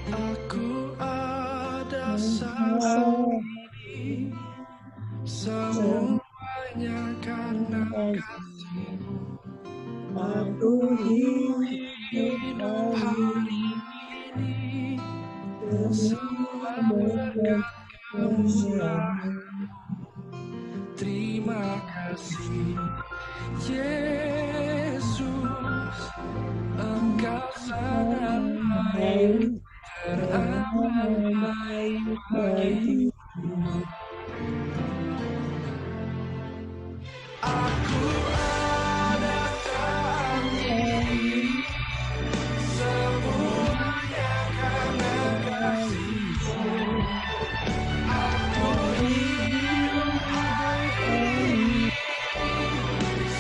Aku ada saat ini, semuanya karena kasih-Mu. Aku hidup hari ini, semua berkat kemurahan. Terima kasih, Yesus, Engkau sangat baik, teramat baik bagiku. Aku ada saat ini, semuanya karena kasih-Mu. Aku hidup hari ini,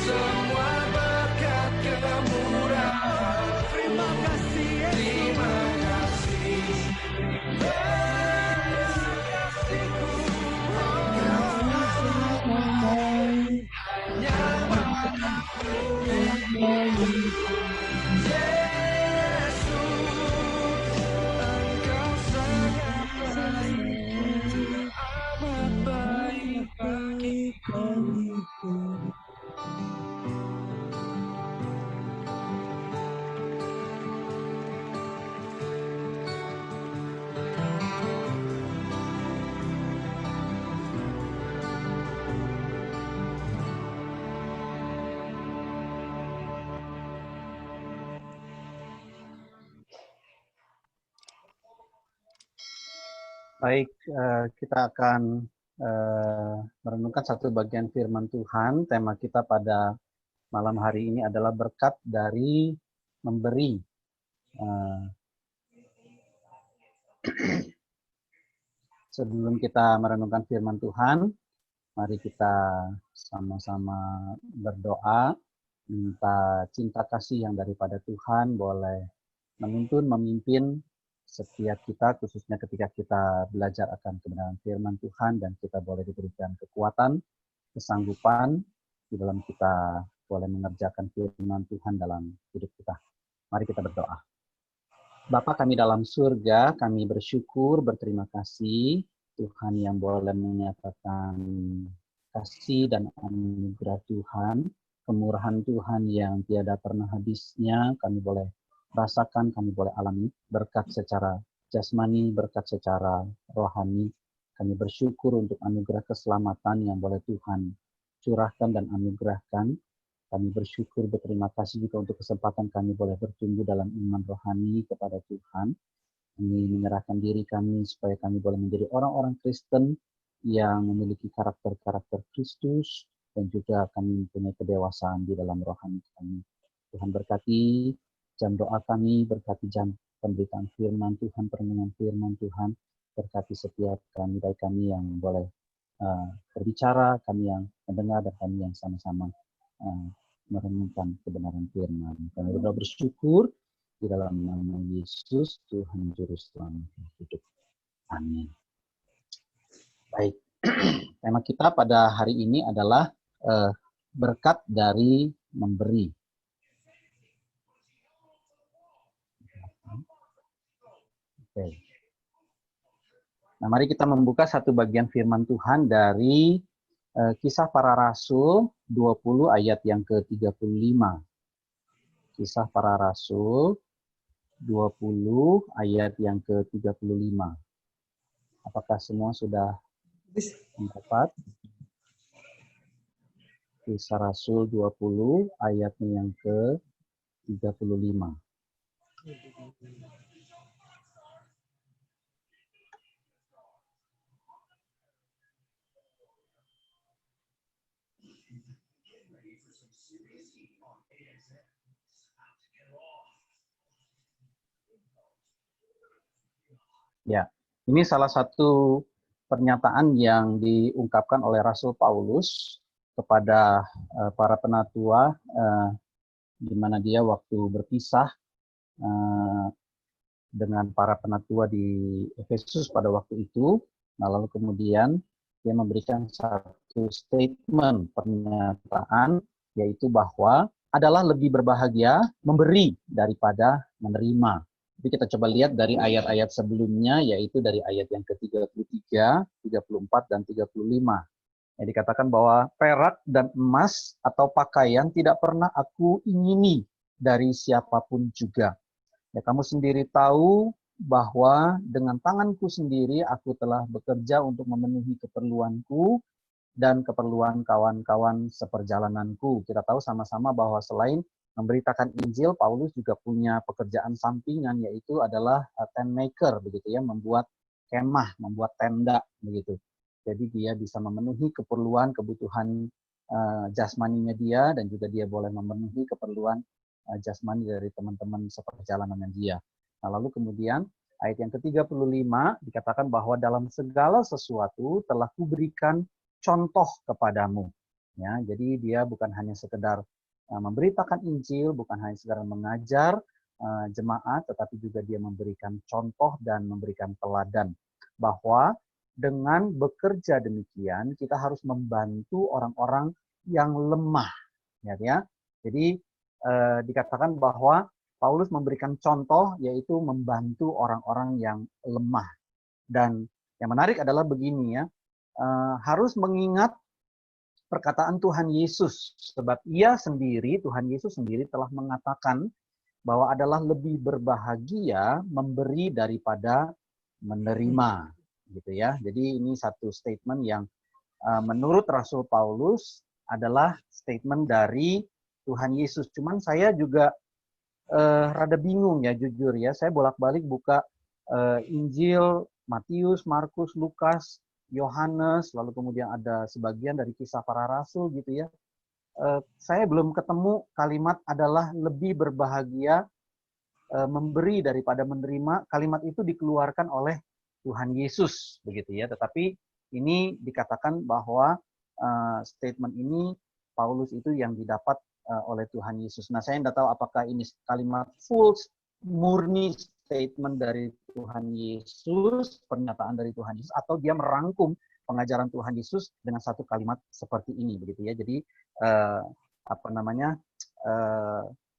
semua berkat kemurahan. Terima kasih, terima kasih, Yesus kasihku. Engkau sangat baik, hanya padaku. Yesus, Engkau sangat baik, amat baik bagiku. Baik, kita akan merenungkan satu bagian firman Tuhan. Tema kita pada malam hari ini adalah berkat dari memberi. Sebelum kita merenungkan firman Tuhan, mari kita sama-sama berdoa, minta cinta kasih yang daripada Tuhan boleh menuntun, memimpin setiap kita, khususnya ketika kita belajar akan kebenaran firman Tuhan, dan kita boleh diberikan kekuatan, kesanggupan di dalam kita boleh mengerjakan firman Tuhan dalam hidup kita. Mari kita berdoa. Bapa kami dalam surga, kami bersyukur, berterima kasih Tuhan yang boleh menyatakan kasih dan anugerah Tuhan, kemurahan Tuhan yang tiada pernah habisnya, kami boleh rasakan, kami boleh alami berkat secara jasmani, berkat secara rohani. Kami bersyukur untuk anugerah keselamatan yang boleh Tuhan curahkan dan anugerahkan. Kami bersyukur, berterima kasih juga untuk kesempatan kami boleh bertumbuh dalam iman rohani kepada Tuhan. Kami menyerahkan diri kami supaya kami boleh menjadi orang-orang Kristen yang memiliki karakter-karakter Kristus, dan juga kami mempunyai kedewasaan di dalam rohani kami. Tuhan berkati jam doa kami, berkati jam pemberitaan firman Tuhan, perenungan firman Tuhan, berkati setiap kami, baik kami yang boleh berbicara, kami yang mendengar, dan kami yang sama-sama merenungkan kebenaran firman. Kami berdoa bersyukur di dalam nama Yesus, Tuhan Juru Selamat hidup. Amin. Baik, tema kita pada hari ini adalah berkat dari memberi. Oke. Nah, mari kita membuka satu bagian firman Tuhan dari Kisah Para Rasul 20 ayat yang ke-35. Kisah Para Rasul 20 ayat yang ke-35. Apakah semua sudah mendapat? Kisah Rasul 20 ayatnya yang ke-35. Ya, ini salah satu pernyataan yang diungkapkan oleh Rasul Paulus kepada para penatua, di mana dia waktu berpisah dengan para penatua di Efesus pada waktu itu. Nah, lalu kemudian dia memberikan satu statement pernyataan, yaitu bahwa adalah lebih berbahagia memberi daripada menerima. Tapi kita coba lihat dari ayat-ayat sebelumnya, yaitu dari ayat yang ke-33, 34, dan 35. Yang dikatakan bahwa perak dan emas atau pakaian tidak pernah aku ingini dari siapapun juga. Ya, kamu sendiri tahu bahwa dengan tanganku sendiri aku telah bekerja untuk memenuhi keperluanku dan keperluan kawan-kawan seperjalananku. Kita tahu sama-sama bahwa selain memberitakan Injil, Paulus juga punya pekerjaan sampingan, yaitu adalah tent maker, begitu ya, membuat kemah, membuat tenda, begitu. Jadi dia bisa memenuhi keperluan, kebutuhan jasmaninya dia, dan juga dia boleh memenuhi keperluan jasmani dari teman-teman seperjalanannya dia. Nah, lalu kemudian ayat yang ke-35 dikatakan bahwa dalam segala sesuatu telah kuberikan contoh kepadamu. Ya, jadi dia bukan hanya sekedar memberitakan Injil, bukan hanya sekedar mengajar jemaat, tetapi juga dia memberikan contoh dan memberikan teladan bahwa dengan bekerja demikian kita harus membantu orang-orang yang lemah, ya. Jadi dikatakan bahwa Paulus memberikan contoh, yaitu membantu orang-orang yang lemah. Dan yang menarik adalah begini ya, harus mengingat perkataan Tuhan Yesus, sebab Tuhan Yesus sendiri telah mengatakan bahwa adalah lebih berbahagia memberi daripada menerima, gitu ya. Jadi ini satu statement yang menurut Rasul Paulus adalah statement dari Tuhan Yesus. Cuman saya juga rada bingung ya, jujur ya. Saya bolak-balik buka Injil Matius, Markus, Lukas, Yohanes, lalu kemudian ada sebagian dari kisah para rasul gitu ya. Saya belum ketemu kalimat adalah lebih berbahagia memberi daripada menerima. Kalimat itu dikeluarkan oleh Tuhan Yesus begitu ya. Tetapi ini dikatakan bahwa statement ini Paulus itu yang didapat oleh Tuhan Yesus. Nah, saya tidak tahu apakah ini kalimat full murni statement dari Tuhan Yesus, pernyataan dari Tuhan Yesus, atau dia merangkum pengajaran Tuhan Yesus dengan satu kalimat seperti ini, begitu ya. Jadi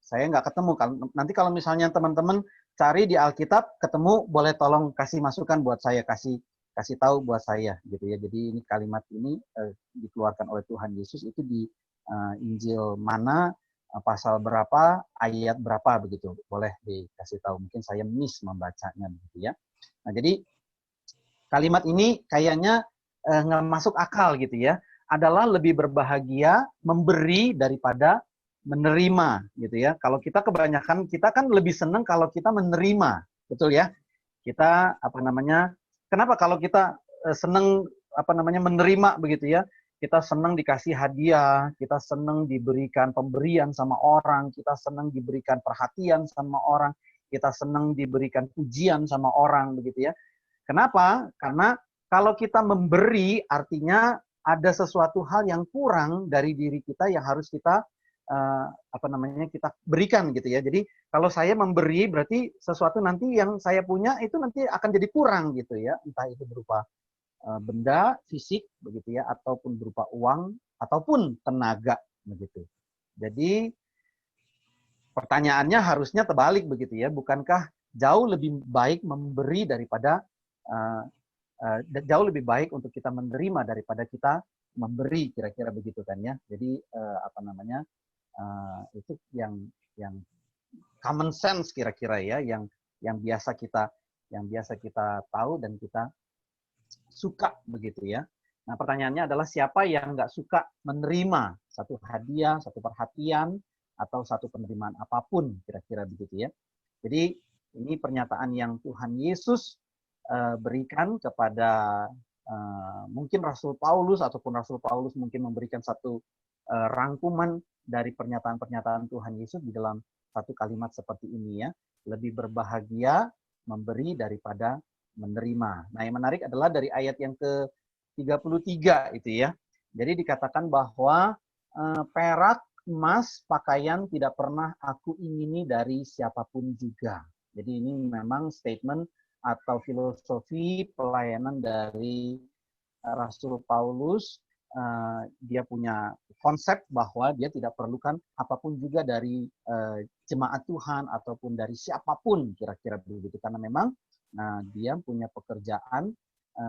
saya nggak ketemu. Nanti kalau misalnya teman-teman cari di Alkitab ketemu, boleh tolong kasih masukan buat saya, kasih tahu buat saya, gitu ya. Jadi ini kalimat ini dikeluarkan oleh Tuhan Yesus itu di Injil mana, pasal berapa, ayat berapa, begitu. Boleh dikasih tahu. Mungkin saya miss membacanya, begitu ya. Nah, jadi kalimat ini kayaknya nggak masuk akal, gitu ya. Adalah lebih berbahagia memberi daripada menerima, gitu ya. Kalau kita kebanyakan, kita kan lebih senang kalau kita menerima, betul ya. Kita kenapa kalau kita senang menerima, begitu ya. Kita senang dikasih hadiah, kita senang diberikan pemberian sama orang, kita senang diberikan perhatian sama orang, kita senang diberikan pujian sama orang, begitu ya. Kenapa? Karena kalau kita memberi, artinya ada sesuatu hal yang kurang dari diri kita yang harus kita kita berikan, gitu ya. Jadi kalau saya memberi, berarti sesuatu nanti yang saya punya itu nanti akan jadi kurang, gitu ya. Entah itu berupa benda fisik, begitu ya, ataupun berupa uang, ataupun tenaga, begitu. Jadi pertanyaannya harusnya terbalik, begitu ya. Bukankah jauh lebih baik memberi daripada jauh lebih baik untuk kita menerima daripada kita memberi, kira-kira begitu kan ya. Jadi itu yang common sense kira-kira ya, yang biasa kita tahu dan kita suka, begitu ya. Nah, pertanyaannya adalah siapa yang nggak suka menerima satu hadiah, satu perhatian, atau satu penerimaan apapun, kira-kira begitu ya. Jadi ini pernyataan yang Tuhan Yesus berikan kepada mungkin Rasul Paulus, ataupun Rasul Paulus mungkin memberikan satu rangkuman dari pernyataan-pernyataan Tuhan Yesus di dalam satu kalimat seperti ini ya. Lebih berbahagia memberi daripada menerima. Nah, yang menarik adalah dari ayat yang ke-33 itu ya. Jadi dikatakan bahwa perak, emas, pakaian tidak pernah aku ingini dari siapapun juga. Jadi ini memang statement atau filosofi pelayanan dari Rasul Paulus dia punya konsep bahwa dia tidak perlukan apapun juga dari jemaat Tuhan ataupun dari siapapun, kira-kira begitu. Karena memang dia punya pekerjaan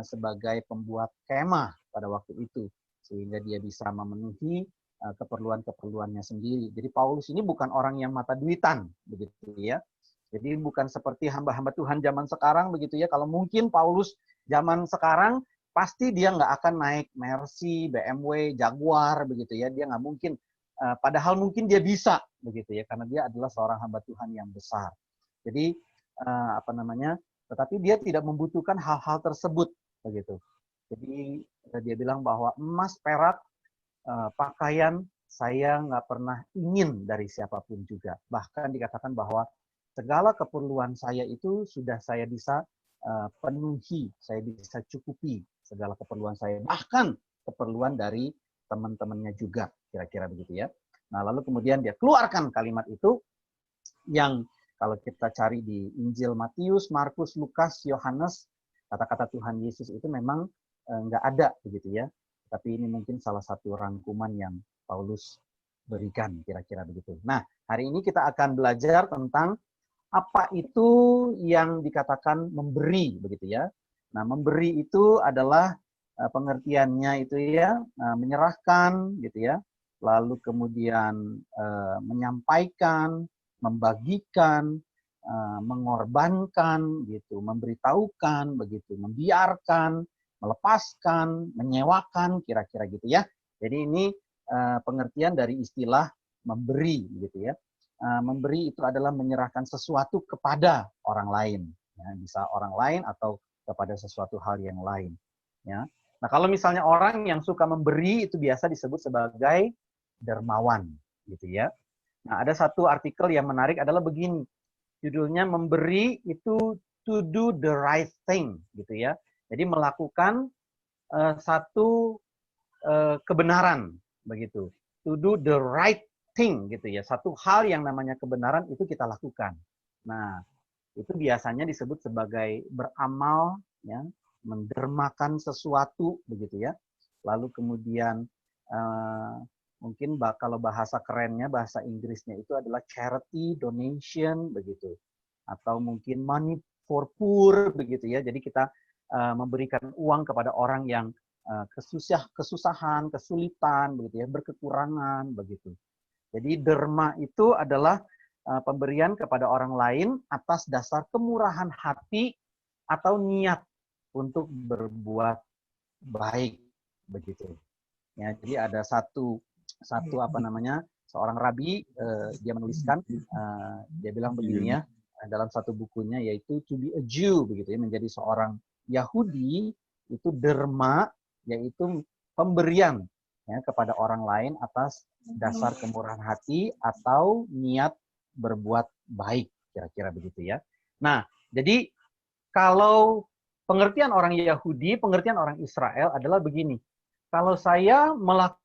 sebagai pembuat kemah pada waktu itu, sehingga dia bisa memenuhi keperluan-keperluannya sendiri. Jadi Paulus ini bukan orang yang mata duitan, begitu ya. Jadi bukan seperti hamba-hamba Tuhan zaman sekarang, begitu ya. Kalau mungkin Paulus zaman sekarang pasti dia nggak akan naik Mercy, BMW, Jaguar, begitu ya. Dia nggak mungkin. Padahal mungkin dia bisa, begitu ya, karena dia adalah seorang hamba Tuhan yang besar. Jadi apa namanya? Tetapi dia tidak membutuhkan hal-hal tersebut, begitu. Jadi dia bilang bahwa emas, perak, pakaian saya nggak pernah ingin dari siapapun juga. Bahkan dikatakan bahwa segala keperluan saya itu sudah saya bisa penuhi, saya bisa cukupi segala keperluan saya, bahkan keperluan dari teman-temannya juga, kira-kira begitu ya. Nah, lalu kemudian dia keluarkan kalimat itu yang kalau kita cari di Injil Matius, Markus, Lukas, Yohanes, kata-kata Tuhan Yesus itu memang nggak ada, begitu ya. Tapi ini mungkin salah satu rangkuman yang Paulus berikan, kira-kira begitu. Nah, hari ini kita akan belajar tentang apa itu yang dikatakan memberi, begitu ya. Nah, memberi itu adalah pengertiannya itu ya, menyerahkan, gitu ya. Lalu kemudian menyampaikan, membagikan, mengorbankan, gitu, memberitahukan, begitu, membiarkan, melepaskan, menyewakan, kira-kira gitu ya. Jadi ini pengertian dari istilah memberi, gitu ya. Memberi itu adalah menyerahkan sesuatu kepada orang lain, ya, bisa orang lain atau kepada sesuatu hal yang lain. Ya. Nah, kalau misalnya orang yang suka memberi itu biasa disebut sebagai dermawan, gitu ya. Nah, ada satu artikel yang menarik adalah begini, judulnya memberi itu to do the right thing, gitu ya. Jadi melakukan satu kebenaran, begitu. To do the right thing, gitu ya. Satu hal yang namanya kebenaran itu kita lakukan. Nah, itu biasanya disebut sebagai beramal, ya, mendermakan sesuatu, begitu ya. Lalu kemudian mungkin kalau bahasa kerennya, bahasa Inggrisnya itu adalah charity, donation, begitu. Atau mungkin money for poor, begitu ya. Jadi kita memberikan uang kepada orang yang kesusahan, kesulitan, begitu ya, berkekurangan, begitu. Jadi derma itu adalah pemberian kepada orang lain atas dasar kemurahan hati atau niat untuk berbuat baik, begitu. Ya, jadi ada satu apa namanya, seorang rabi, dia menuliskan, dia bilang begini ya, dalam satu bukunya, yaitu to be a Jew, begitu ya, menjadi seorang Yahudi itu derma, yaitu pemberian ya kepada orang lain atas dasar kemurahan hati atau niat berbuat baik, kira-kira begitu ya. Nah, jadi kalau pengertian orang Yahudi, pengertian orang Israel adalah begini. Kalau saya melakukan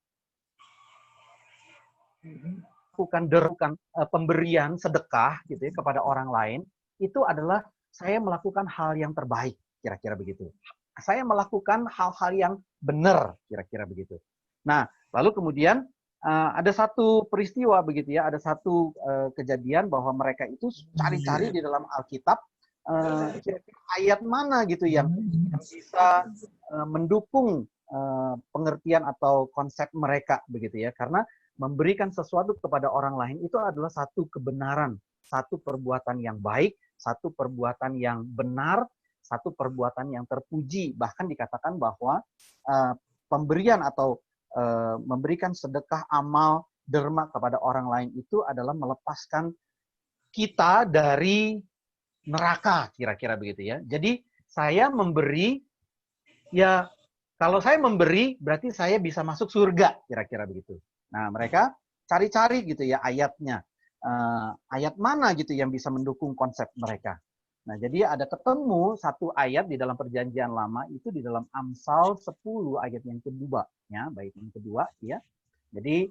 pemberian sedekah gitu ya kepada orang lain, itu adalah saya melakukan hal yang terbaik, kira-kira begitu. Saya melakukan hal-hal yang benar, kira-kira begitu. Nah, lalu kemudian ada satu peristiwa begitu ya, ada satu kejadian bahwa mereka itu cari-cari di dalam Alkitab kira-kira ayat mana gitu yang bisa mendukung pengertian atau konsep mereka begitu ya, karena memberikan sesuatu kepada orang lain itu adalah satu kebenaran, satu perbuatan yang baik, satu perbuatan yang benar, satu perbuatan yang terpuji. Bahkan dikatakan bahwa pemberian atau memberikan sedekah, amal, derma kepada orang lain itu adalah melepaskan kita dari neraka, kira-kira begitu ya. Jadi saya memberi, ya kalau saya memberi berarti saya bisa masuk surga, kira-kira begitu. Nah, mereka cari-cari gitu ya ayatnya. Ayat mana gitu yang bisa mendukung konsep mereka. Nah, jadi ada ketemu satu ayat di dalam Perjanjian Lama itu di dalam Amsal 10 ayat yang kedua, ya, bait yang kedua, ya. Jadi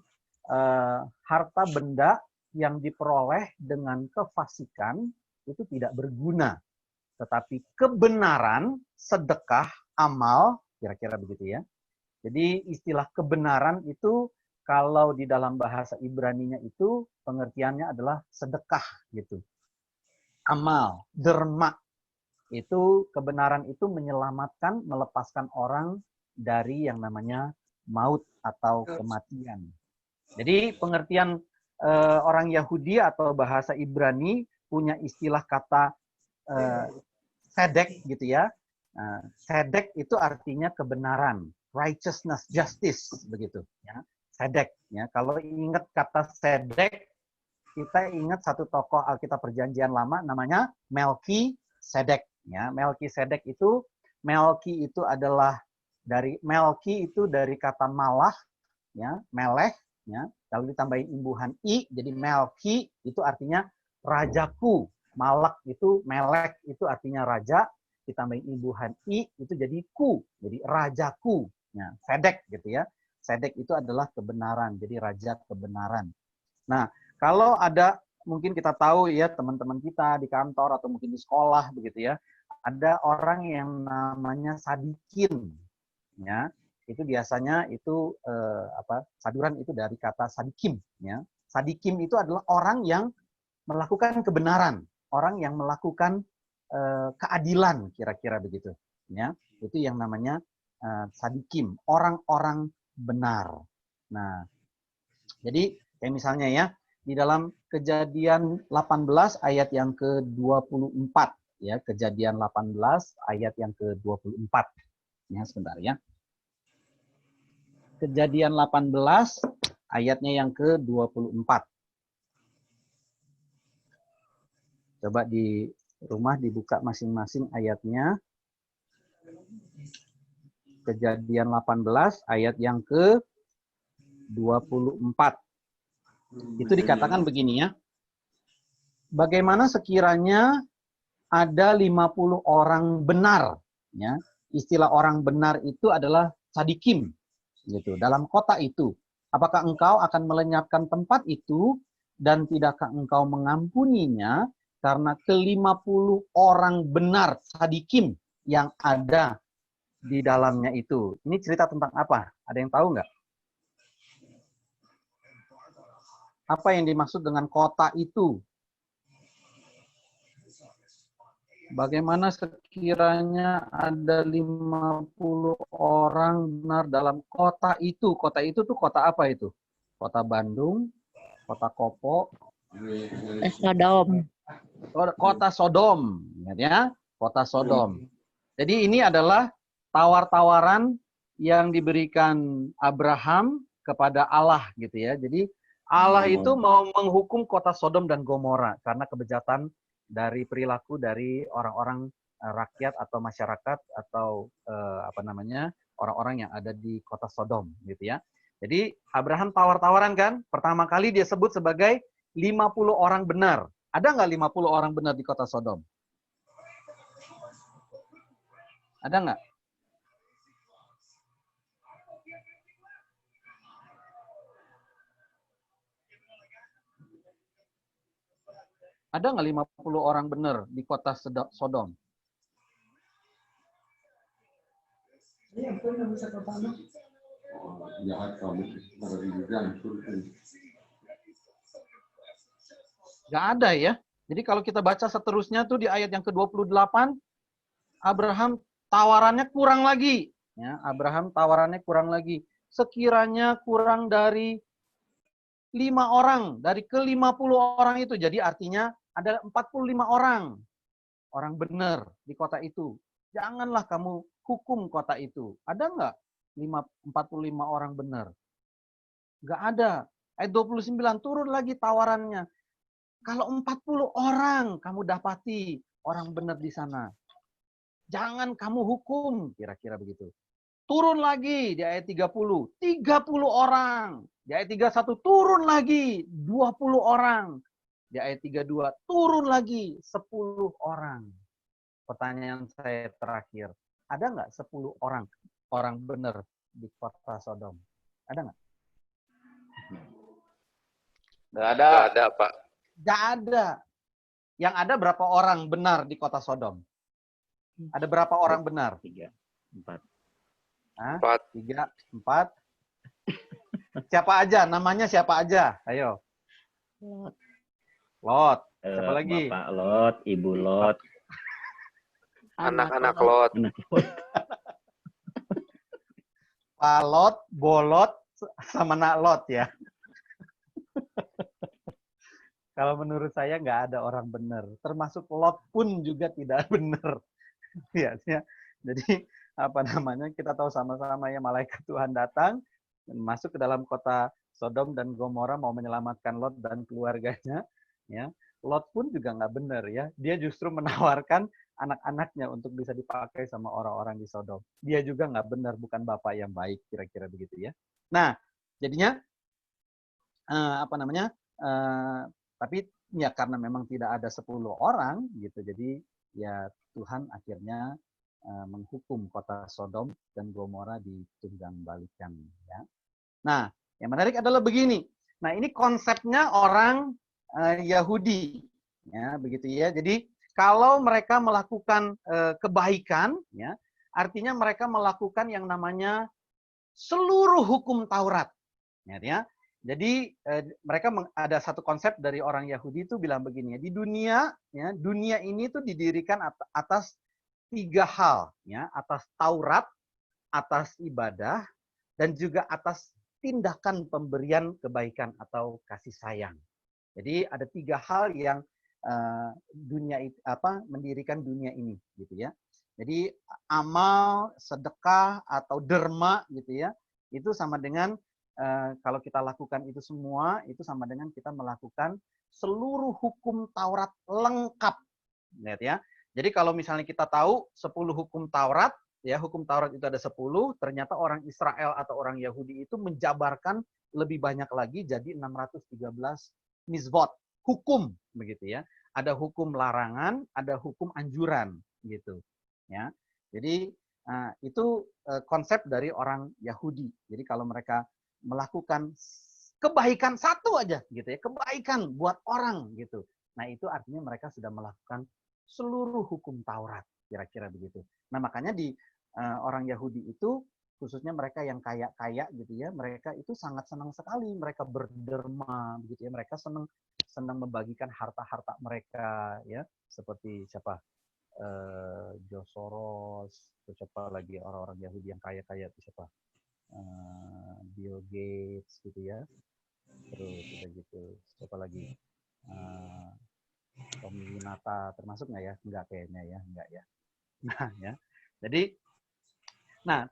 harta benda yang diperoleh dengan kefasikan itu tidak berguna, tetapi kebenaran, sedekah, amal, kira-kira begitu ya, Jadi istilah kebenaran itu kalau di dalam bahasa Ibraninya itu pengertiannya adalah sedekah gitu. Amal, derma. Itu kebenaran itu menyelamatkan, melepaskan orang dari yang namanya maut atau kematian. Jadi pengertian orang Yahudi atau bahasa Ibrani punya istilah kata sedek gitu ya. Sedek itu artinya kebenaran, righteousness, justice begitu ya. Sedek ya. Kalau ingat kata sedek, kita ingat satu tokoh Alkitab Perjanjian Lama namanya Melkisedek ya. Melkisedek itu Melki itu adalah dari Melki itu dari kata malah ya, meleh ya, lalu ditambahin imbuhan i jadi Melki itu artinya rajaku. Malak itu melek itu artinya raja, ditambahin imbuhan i itu jadi ku, jadi rajaku. Ya, sedek gitu ya. Sedek itu adalah kebenaran, jadi raja kebenaran. Nah, kalau ada mungkin kita tahu ya teman-teman kita di kantor atau mungkin di sekolah begitu ya, ada orang yang namanya sadikin ya. Itu biasanya itu saduran itu dari kata sadikim ya. Sadikim itu adalah orang yang melakukan kebenaran, orang yang melakukan keadilan kira-kira begitu ya. Itu yang namanya sadikim, orang-orang benar. Nah, jadi kayak misalnya ya di dalam Kejadian 18 ayat yang ke-24 ya, Kejadian 18 ayat yang ke-24. Ya, sebentar ya. Kejadian 18 ayatnya yang ke-24. Coba di rumah dibuka masing-masing ayatnya. Kejadian 18 ayat yang ke-24. Itu dikatakan begini ya. Bagaimana sekiranya ada 50 orang benar ya. Istilah orang benar itu adalah sadikim gitu. Dalam kota itu, apakah engkau akan melenyapkan tempat itu dan tidakkah engkau mengampuninya karena ke-50 orang benar sadikim yang ada di dalamnya itu. Ini cerita tentang apa? Ada yang tahu nggak? Apa yang dimaksud dengan kota itu? Bagaimana sekiranya ada 50 orang benar dalam kota itu? Kota itu tuh kota apa itu? Kota Bandung, kota Kopo, Sodom. Kota Sodom, ya, kota Sodom. Jadi ini adalah tawar-tawaran yang diberikan Abraham kepada Allah gitu ya. Jadi Allah itu mau menghukum kota Sodom dan Gomora karena kebejatan dari perilaku dari orang-orang rakyat atau masyarakat atau orang-orang yang ada di kota Sodom gitu ya. Jadi Abraham tawar-tawaran kan, pertama kali dia sebut sebagai 50 orang benar. Ada nggak 50 orang benar di kota Sodom? Ada nggak? Ada nggak 50 orang benar di kota Sodom? Nggak ada ya. Jadi kalau kita baca seterusnya tuh di ayat yang ke-28, Abraham tawarannya kurang lagi. Ya, Abraham tawarannya kurang lagi. Sekiranya kurang dari 5 orang, dari ke-50 orang itu. Jadi artinya ada 45 orang. Orang benar di kota itu. Janganlah kamu hukum kota itu. Ada nggak 45 orang benar? Nggak ada. Ayat 29 turun lagi tawarannya. Kalau 40 orang kamu dapati orang benar di sana. Jangan kamu hukum, kira-kira begitu. Turun lagi di ayat 30. 30 orang. Di ayat 31 turun lagi 20 orang. Di ayat 32 turun lagi 10 orang. Pertanyaan saya terakhir. Ada nggak 10 orang benar di kota Sodom? Ada nggak? Nggak ada. Nggak ada, Pak. Nggak ada. Yang ada berapa orang benar di kota Sodom? Ada berapa orang benar? 3, 4. Hah? 4. 3, 4. Siapa aja? Namanya siapa aja? Ayo. Lot. Lot. Siapa lagi? Bapak Lot, Ibu Lot, Anak-anak Lot. Lot. anak Lot. Palot, Bolot, sama Nak Lot ya. Kalau menurut saya nggak ada orang benar. Termasuk Lot pun juga tidak benar. Ya, ya. Jadi apa namanya, kita tahu sama-sama ya, malaikat Tuhan datang dan masuk ke dalam kota Sodom dan Gomora mau menyelamatkan Lot dan keluarganya. Ya, Lot pun juga nggak benar ya. Dia justru menawarkan anak-anaknya untuk bisa dipakai sama orang-orang di Sodom. Dia juga nggak benar, bukan bapak yang baik, kira-kira begitu ya. Nah, jadinya apa namanya? Tapi ya karena memang tidak ada 10 orang gitu, jadi ya Tuhan akhirnya menghukum kota Sodom dan Gomora ditunggang balikan ya. Nah, yang menarik adalah begini. Nah, ini konsepnya orang Yahudi ya, begitu ya. Jadi kalau mereka melakukan kebaikan ya, artinya mereka melakukan yang namanya seluruh hukum Taurat. Ya. Jadi mereka ada satu konsep dari orang Yahudi itu bilang begini ya, di dunia ya, dunia ini tuh didirikan atas 3 hal ya, atas Taurat, atas ibadah, dan juga atas tindakan pemberian kebaikan atau kasih sayang. Jadi ada 3 hal yang dunia mendirikan dunia ini gitu ya. Jadi amal, sedekah atau derma gitu ya, itu sama dengan kalau kita lakukan itu semua, itu sama dengan kita melakukan seluruh hukum Taurat lengkap. Lihat ya. Jadi kalau misalnya kita tahu 10 hukum Taurat, ya hukum Taurat itu ada 10, ternyata orang Israel atau orang Yahudi itu menjabarkan lebih banyak lagi jadi 613 mizvot, hukum begitu ya. Ada hukum larangan, ada hukum anjuran gitu. Ya. Jadi itu konsep dari orang Yahudi. Jadi kalau mereka melakukan kebaikan satu aja gitu ya, kebaikan buat orang gitu. Nah, itu artinya mereka sudah melakukan seluruh hukum Taurat, kira-kira begitu. Nah, makanya di orang Yahudi itu khususnya mereka yang kaya-kaya gitu ya, mereka itu sangat senang sekali mereka berderma begitu ya. Mereka senang membagikan harta-harta mereka ya, seperti siapa? George Soros, siapa lagi orang-orang Yahudi yang kaya-kaya itu siapa? Bill Gates gitu ya, terus udah gitu siapa lagi, Tommy Winata termasuk nggak ya? Nggak kayaknya ya, nggak ya. Nah ya, jadi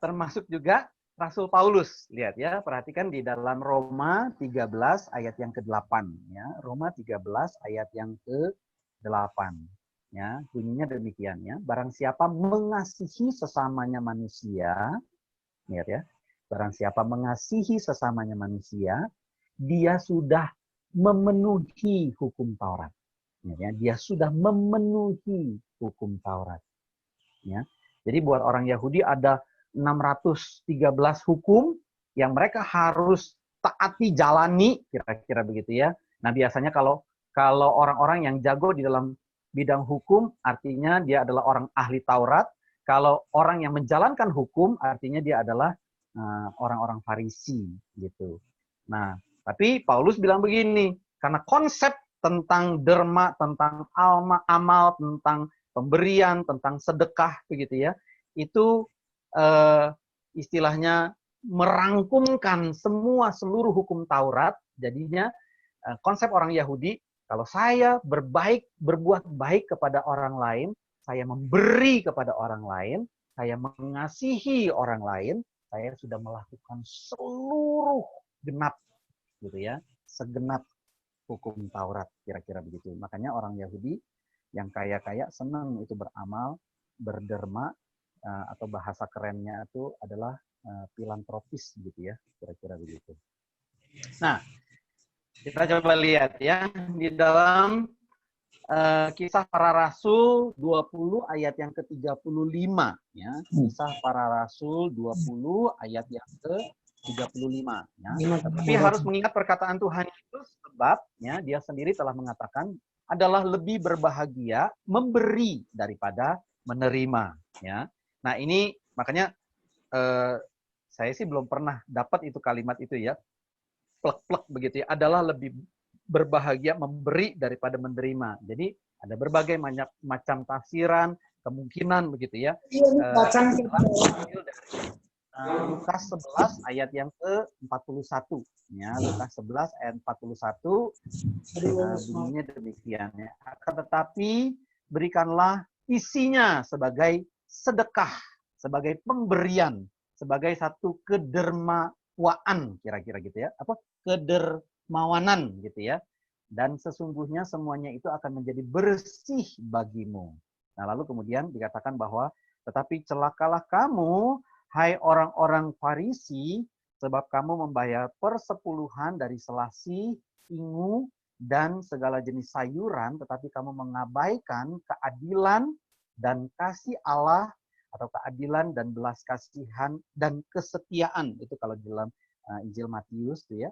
termasuk juga Rasul Paulus. Lihat ya, perhatikan di dalam Roma 13 ayat yang ke-8 ya. Roma 13 ayat yang ke-8 ya. Bunyinya demikian ya. Barang siapa mengasihi sesamanya manusia, lihat ya. Barang siapa mengasihi sesamanya manusia, dia sudah memenuhi hukum Taurat. Ya, dia sudah memenuhi hukum Taurat. Ya. Jadi buat orang Yahudi ada 613 hukum yang mereka harus taati, jalani, kira-kira begitu ya. Nah, biasanya kalau orang-orang yang jago di dalam bidang hukum, artinya dia adalah orang ahli Taurat. Kalau orang yang menjalankan hukum, artinya dia adalah orang-orang Farisi gitu. Nah, tapi Paulus bilang begini, karena konsep tentang derma, tentang amal, tentang pemberian, tentang sedekah begitu ya, itu istilahnya merangkumkan seluruh hukum Taurat. Jadinya konsep orang Yahudi, kalau saya berbuat baik kepada orang lain, saya memberi kepada orang lain, saya mengasihi orang lain, saya sudah melakukan seluruh genap gitu ya, segenap hukum Taurat, kira-kira begitu. Makanya orang Yahudi yang kaya-kaya senang itu beramal, berderma, atau bahasa kerennya itu adalah filantropis gitu ya, kira-kira begitu. Nah, kita coba lihat ya di dalam Kisah Para Rasul 20 ayat yang ke-35 ya. Kisah Para Rasul 20 ayat yang ke-35 ya. Tapi harus mengingat perkataan Tuhan itu, sebab ya dia sendiri telah mengatakan adalah lebih berbahagia memberi daripada menerima ya. Nah, ini makanya saya sih belum pernah dapat itu kalimat itu ya, plek-plek begitu ya, adalah lebih berbahagia memberi daripada menerima. Jadi ada berbagai macam tafsiran, kemungkinan begitu ya. Diambil dari Lukas 11 ayat yang ke-41. Ya, Lukas 11 ayat 41 bunyinya demikian ya. Akan tetapi berikanlah isinya sebagai sedekah, sebagai pemberian, sebagai satu kedermawaan kira-kira gitu ya. Apa? Kedermawanan gitu ya. Dan sesungguhnya semuanya itu akan menjadi bersih bagimu. Nah, lalu kemudian dikatakan bahwa tetapi celakalah kamu, hai orang-orang Farisi, sebab kamu membayar persepuluhan dari selasi, ingu, dan segala jenis sayuran, tetapi kamu mengabaikan keadilan dan kasih Allah, atau keadilan dan belas kasihan dan kesetiaan. Itu kalau di dalam Injil Matius tuh ya.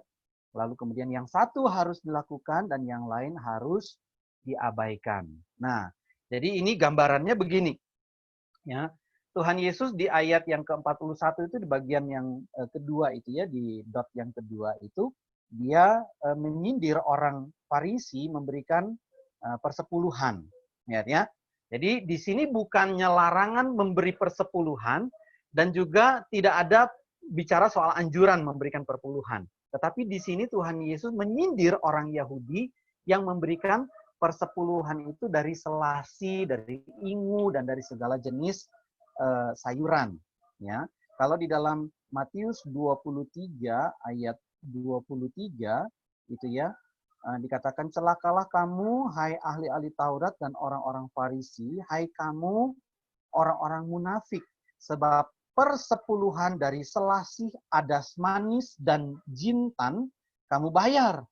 Lalu kemudian yang satu harus dilakukan dan yang lain harus diabaikan. Nah, jadi ini gambarannya begini. Ya, Tuhan Yesus di ayat yang ke-41 itu di bagian yang kedua itu ya, di dot yang kedua itu, dia menyindir orang Farisi memberikan persepuluhan. Ya. Jadi di sini bukannya larangan memberi persepuluhan dan juga tidak ada bicara soal anjuran memberikan perpuluhan. Tetapi di sini Tuhan Yesus menyindir orang Yahudi yang memberikan persepuluhan itu dari selasi, dari ingu, dan dari segala jenis sayuran. Ya, kalau di dalam Matius 23 ayat 23 itu ya, dikatakan celakalah kamu, hai ahli-ahli Taurat dan orang-orang Farisi, hai kamu orang-orang munafik, sebab persepuluhan dari selasih, adas manis, dan jintan kamu bayar.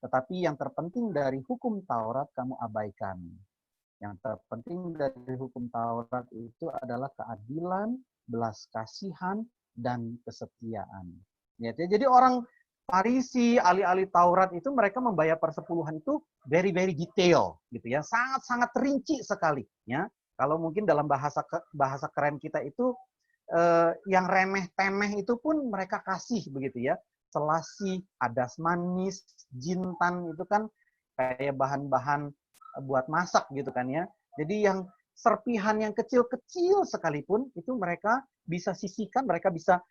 Tetapi yang terpenting dari hukum Taurat kamu abaikan. Yang terpenting dari hukum Taurat itu adalah keadilan, belas kasihan, dan kesetiaan. Ya, jadi orang Farisi, ahli-ahli Taurat itu mereka membayar persepuluhan itu very detail, gitu ya, sangat rinci sekali. Ya, kalau mungkin dalam bahasa keren kita itu yang remeh-temeh itu pun mereka kasih begitu ya. Selasi, adas manis, jintan itu kan kayak bahan-bahan buat masak gitu kan ya. Jadi yang serpihan yang kecil-kecil sekalipun itu mereka bisa sisihkan, mereka bisa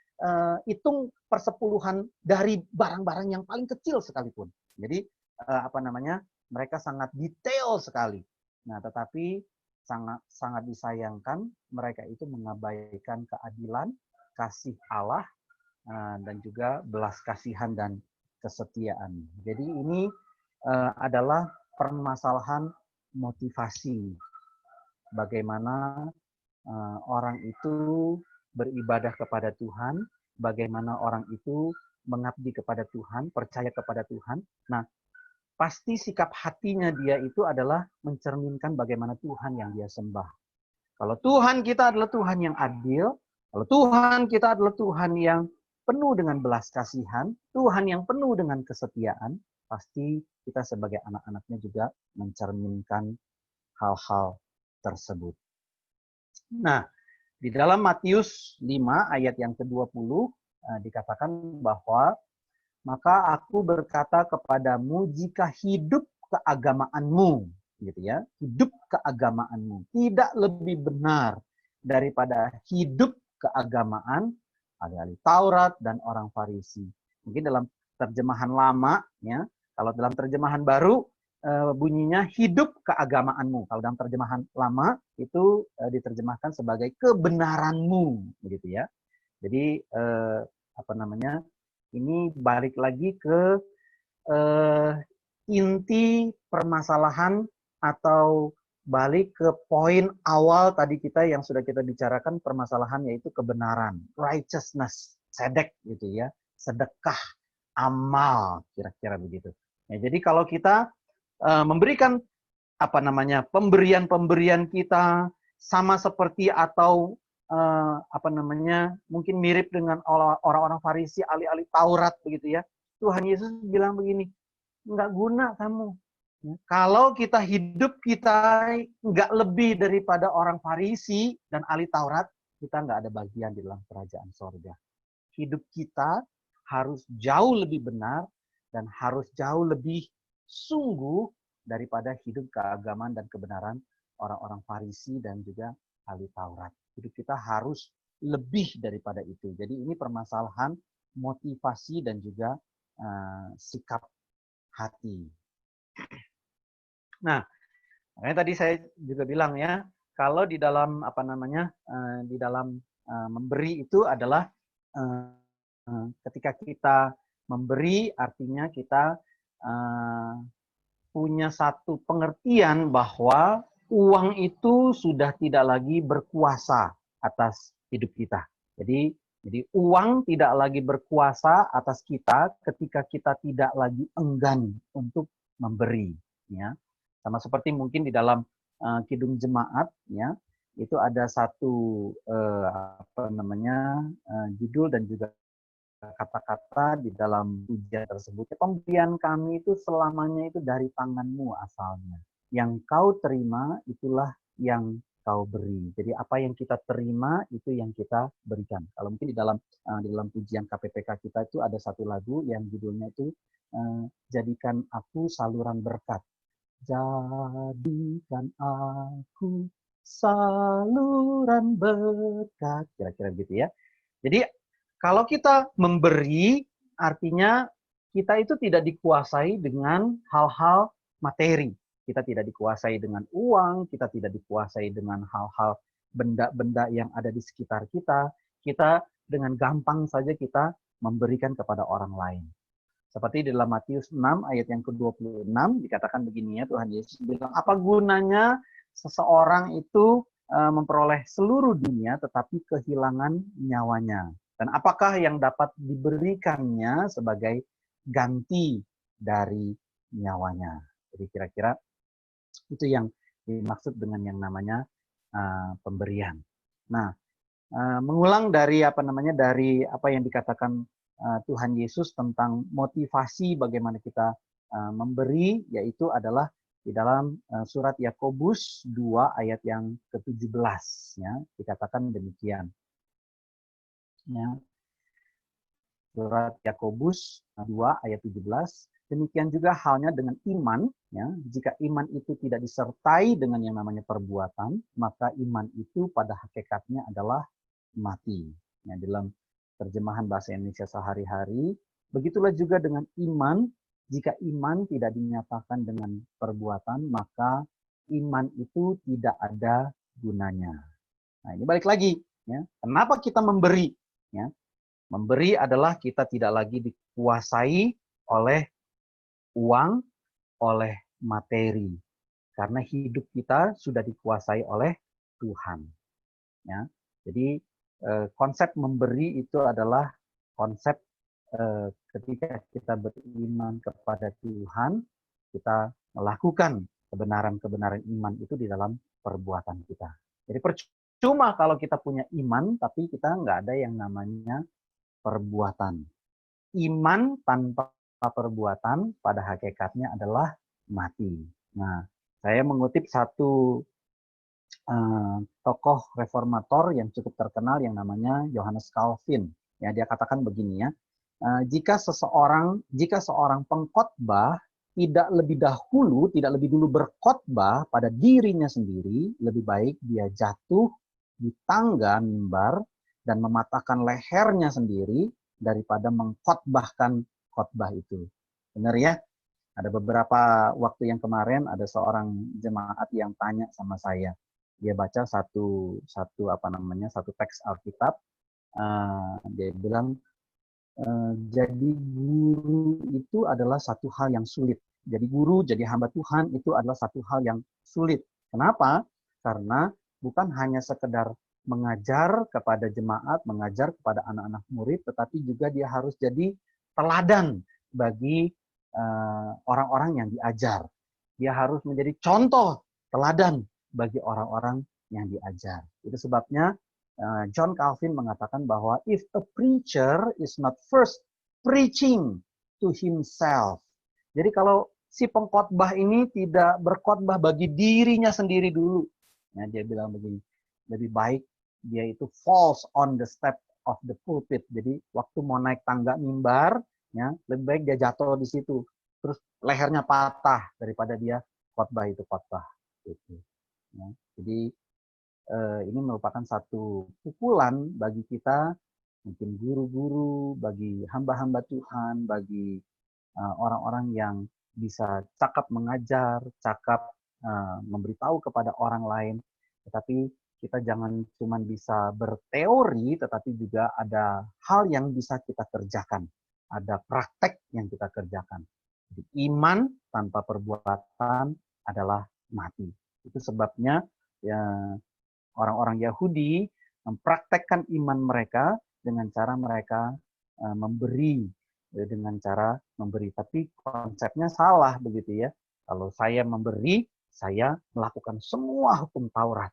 hitung persepuluhan dari barang-barang yang paling kecil sekalipun. Jadi mereka sangat detail sekali. Nah, tetapi sangat disayangkan mereka itu mengabaikan keadilan, kasih Allah, dan juga belas kasihan dan kesetiaan. Jadi ini adalah permasalahan motivasi. Bagaimana orang itu beribadah kepada Tuhan, bagaimana orang itu mengabdi kepada Tuhan, percaya kepada Tuhan. Nah, pasti sikap hatinya dia itu adalah mencerminkan bagaimana Tuhan yang dia sembah. Kalau Tuhan kita adalah Tuhan yang adil, kalau Tuhan kita adalah Tuhan yang penuh dengan belas kasihan, Tuhan yang penuh dengan kesetiaan, pasti kita sebagai anak-anaknya juga mencerminkan hal-hal tersebut. Nah, di dalam Matius 5 ayat yang ke-20 dikatakan bahwa maka aku berkata kepadamu, jika hidup keagamaanmu, gitu ya, hidup keagamaanmu tidak lebih benar daripada hidup keagamaan ahli Taurat dan orang Farisi. Mungkin dalam terjemahan lama, ya, kalau dalam terjemahan baru bunyinya hidup keagamaanmu. Kalau dalam terjemahan lama itu diterjemahkan sebagai kebenaranmu, begitu ya. Jadi ini balik lagi ke inti permasalahan atau balik ke poin awal tadi kita yang sudah kita bicarakan, permasalahan yaitu kebenaran, righteousness, sedek gitu ya, sedekah, amal, kira-kira begitu. Ya, jadi kalau kita memberikan pemberian kita sama seperti atau mungkin mirip dengan orang-orang Farisi, ahli-ahli Taurat begitu ya. Tuhan Yesus bilang begini, nggak guna kamu. Kalau kita hidup kita nggak lebih daripada orang Farisi dan ahli Taurat, kita nggak ada bagian di dalam kerajaan sorga. hidup kita harus jauh lebih benar dan harus jauh lebih sungguh daripada hidup keagamaan dan kebenaran orang-orang Farisi dan juga ahli Taurat. Hidup kita harus lebih daripada itu. Jadi ini permasalahan motivasi dan juga sikap hati. Nah, makanya tadi saya juga bilang ya, kalau di dalam di dalam memberi itu adalah ketika kita memberi, artinya kita punya satu pengertian bahwa uang itu sudah tidak lagi berkuasa atas hidup kita. Jadi uang tidak lagi berkuasa atas kita ketika kita tidak lagi enggan untuk memberi. Ya, sama seperti mungkin di dalam Kidung Jemaat, ya, itu ada satu judul dan juga kata-kata di dalam pujian tersebut. Pemberian kami itu selamanya itu dari tanganmu asalnya. Yang kau terima itulah yang kau beri. Jadi apa yang kita terima itu yang kita berikan. Kalau mungkin di dalam pujian KPPK kita itu ada satu lagu yang judulnya itu jadikan aku saluran berkat. Jadikan aku saluran berkat. Kira-kira gitu ya. Jadi kalau kita memberi, artinya kita itu tidak dikuasai dengan hal-hal materi. Kita tidak dikuasai dengan uang, kita tidak dikuasai dengan hal-hal benda-benda yang ada di sekitar kita. Kita dengan gampang saja kita memberikan kepada orang lain. Seperti di dalam Matius 6 ayat yang ke-26 dikatakan begini ya, Tuhan Yesus bilang, apa gunanya seseorang itu memperoleh seluruh dunia tetapi kehilangan nyawanya? Dan apakah yang dapat diberikannya sebagai ganti dari nyawanya? Jadi kira-kira itu yang dimaksud dengan yang namanya pemberian. Nah, mengulang dari dari apa yang dikatakan Tuhan Yesus tentang motivasi bagaimana kita memberi, yaitu adalah di dalam surat Yakobus 2 ayat yang ke-17, ya, dikatakan demikian. Ya. Surat Yakobus 2 ayat 17. Demikian juga halnya dengan iman, ya. Jika iman itu tidak disertai dengan yang namanya perbuatan, maka iman itu pada hakikatnya adalah mati. Ya, dalam terjemahan bahasa Indonesia sehari-hari, begitulah juga dengan iman. Jika iman tidak dinyatakan dengan perbuatan, maka iman itu tidak ada gunanya. Nah, ini balik lagi, ya. Kenapa kita memberi? Ya. Memberi adalah kita tidak lagi dikuasai oleh uang, oleh materi. Karena hidup kita sudah dikuasai oleh Tuhan. Ya. Jadi konsep memberi itu adalah konsep ketika kita beriman kepada Tuhan, kita melakukan kebenaran-kebenaran iman itu di dalam perbuatan kita. Jadi percuma kalau kita punya iman, tapi kita nggak ada yang namanya perbuatan. Iman tanpa perbuatan pada hakikatnya adalah mati. Nah, saya mengutip satu tokoh reformator yang cukup terkenal yang namanya Johannes Calvin. Ya, dia katakan begini ya, jika seorang pengkhotbah tidak lebih dulu berkhotbah pada dirinya sendiri, lebih baik dia jatuh di tangga mimbar dan mematahkan lehernya sendiri daripada mengkhotbahkan khotbah itu. Benar ya? Ada beberapa waktu yang kemarin ada seorang jemaat yang tanya sama saya. Dia baca satu teks Alkitab. Dia bilang, jadi guru itu adalah satu hal yang sulit. Jadi guru, jadi hamba Tuhan itu adalah satu hal yang sulit. Kenapa? Karena bukan hanya sekedar mengajar kepada jemaat, mengajar kepada anak-anak murid, tetapi juga dia harus jadi teladan bagi orang-orang yang diajar. Dia harus menjadi contoh teladan bagi orang-orang yang diajar. Itu sebabnya John Calvin mengatakan bahwa if a preacher is not first preaching to himself. Jadi kalau si pengkhotbah ini tidak berkhotbah bagi dirinya sendiri dulu. Nah, dia bilang begini, lebih baik dia itu falls on the step of the pulpit. Jadi waktu mau naik tangga mimbar, ya lebih baik dia jatuh di situ, terus lehernya patah daripada dia khotbah itu khotbah. Gitu. Ya. Jadi ini merupakan satu pukulan bagi kita, mungkin guru-guru, bagi hamba-hamba Tuhan, bagi orang-orang yang bisa cakap mengajar, cakap memberitahu kepada orang lain, tetapi kita jangan cuma bisa berteori, tetapi juga ada hal yang bisa kita kerjakan, ada praktek yang kita kerjakan. Jadi, iman tanpa perbuatan adalah mati. Itu sebabnya ya, orang-orang Yahudi mempraktekkan iman mereka dengan cara mereka memberi, dengan cara memberi. Tapi konsepnya salah begitu ya. Kalau saya memberi, saya melakukan semua hukum Taurat.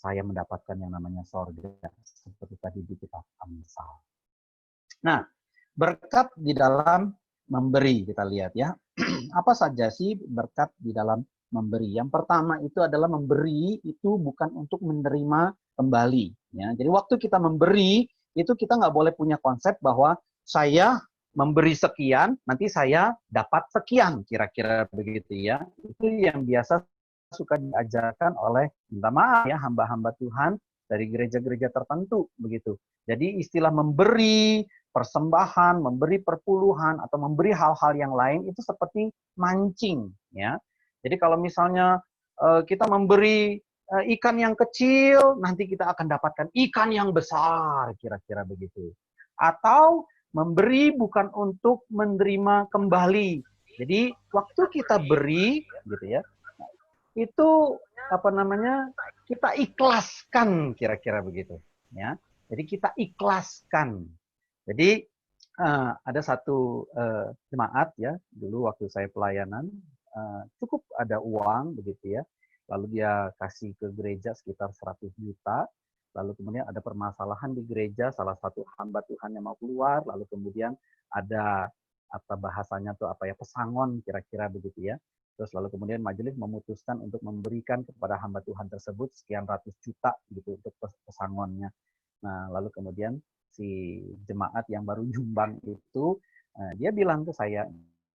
Saya mendapatkan yang namanya sorga. Seperti tadi di kitab Amsal. Nah, berkat di dalam memberi, kita lihat ya. Apa saja sih berkat di dalam memberi? Yang pertama itu adalah memberi itu bukan untuk menerima kembali. Ya. Jadi waktu kita memberi, itu kita nggak boleh punya konsep bahwa saya memberi sekian, nanti saya dapat sekian, kira-kira begitu ya. Itu yang biasa suka diajarkan oleh, minta maaf ya, hamba-hamba Tuhan dari gereja-gereja tertentu begitu. Jadi istilah memberi, persembahan, memberi perpuluhan, atau memberi hal-hal yang lain itu seperti mancing ya. Jadi kalau misalnya kita memberi ikan yang kecil, nanti kita akan dapatkan ikan yang besar, kira-kira begitu. Atau memberi bukan untuk menerima kembali. Jadi waktu kita beri, gitu ya, itu apa namanya? Kita ikhlaskan, kira-kira begitu. Ya, jadi kita ikhlaskan. Jadi ada satu jemaat ya, dulu waktu saya pelayanan cukup ada uang begitu ya. Lalu dia kasih ke gereja sekitar 100 juta. Lalu kemudian ada permasalahan di gereja, salah satu hamba Tuhan yang mau keluar, lalu kemudian ada apa bahasanya tuh apa ya, pesangon kira-kira begitu ya. Terus lalu kemudian majelis memutuskan untuk memberikan kepada hamba Tuhan tersebut sekian ratus juta gitu untuk pesangonnya. Nah, lalu kemudian si jemaat yang baru nyumbang itu dia bilang ke saya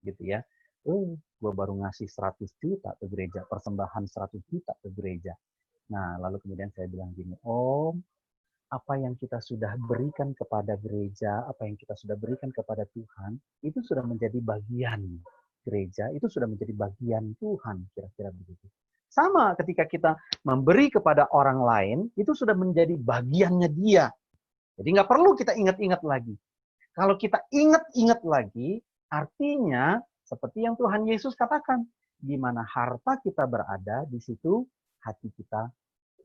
gitu ya, gue baru ngasih 100 juta ke gereja, persembahan 100 juta ke gereja. Nah, lalu kemudian saya bilang gini, Om, apa yang kita sudah berikan kepada gereja, apa yang kita sudah berikan kepada Tuhan, itu sudah menjadi bagian gereja, itu sudah menjadi bagian Tuhan, kira-kira begitu. Sama ketika kita memberi kepada orang lain, itu sudah menjadi bagiannya dia. Jadi nggak perlu kita ingat-ingat lagi. Kalau kita ingat-ingat lagi, artinya seperti yang Tuhan Yesus katakan, di mana harta kita berada, di situ hati kita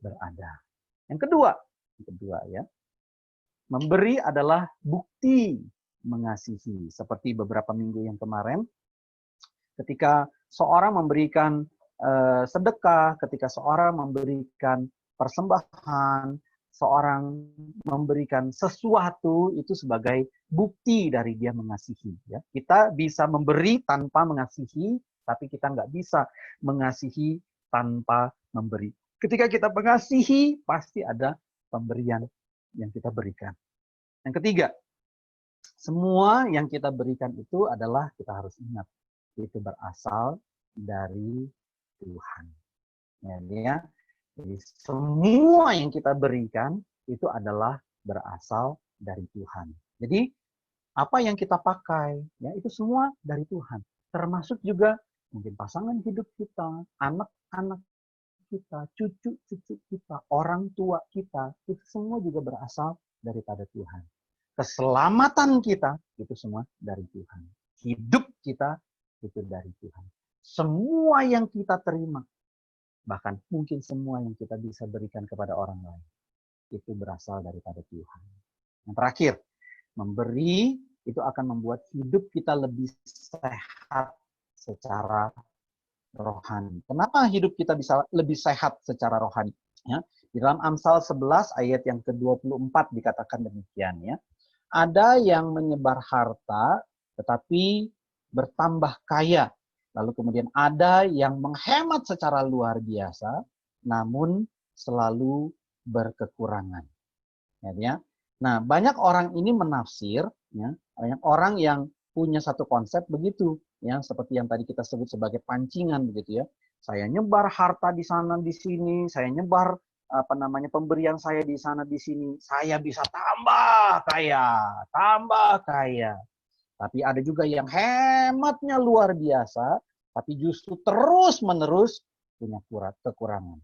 berada. Yang kedua ya, memberi adalah bukti mengasihi. Seperti beberapa minggu yang kemarin, ketika seorang memberikan sedekah, ketika seorang memberikan persembahan, seorang memberikan sesuatu itu sebagai bukti dari dia mengasihi. Ya. Kita bisa memberi tanpa mengasihi, tapi kita nggak bisa mengasihi tanpa memberi. Ketika kita mengasihi, pasti ada pemberian yang kita berikan. Yang ketiga, semua yang kita berikan itu adalah, kita harus ingat, itu berasal dari Tuhan. Ya, jadi semua yang kita berikan itu adalah berasal dari Tuhan. Jadi apa yang kita pakai, ya itu semua dari Tuhan. Termasuk juga mungkin pasangan hidup kita, anak-anak kita, cucu-cucu kita, orang tua kita, itu semua juga berasal daripada Tuhan. Keselamatan kita itu semua dari Tuhan. Hidup kita itu dari Tuhan. Semua yang kita terima, bahkan mungkin semua yang kita bisa berikan kepada orang lain, itu berasal daripada Tuhan. Yang terakhir, memberi itu akan membuat hidup kita lebih sehat secara rohani. Kenapa hidup kita bisa lebih sehat secara rohani? Ya, di dalam Amsal 11 ayat yang ke-24 dikatakan demikian ya. Ada yang menyebar harta tetapi bertambah kaya. Lalu kemudian ada yang menghemat secara luar biasa namun selalu berkekurangan. Ya, Nah, banyak orang ini menafsir, ya, banyak orang yang punya satu konsep begitu, ya, seperti yang tadi kita sebut sebagai pancingan begitu ya. Saya nyebar harta di sana di sini, saya nyebar apa namanya pemberian saya di sana di sini, saya bisa tambah kaya, tambah kaya. Tapi ada juga yang hematnya luar biasa, tapi justru terus-menerus punya kekurangan.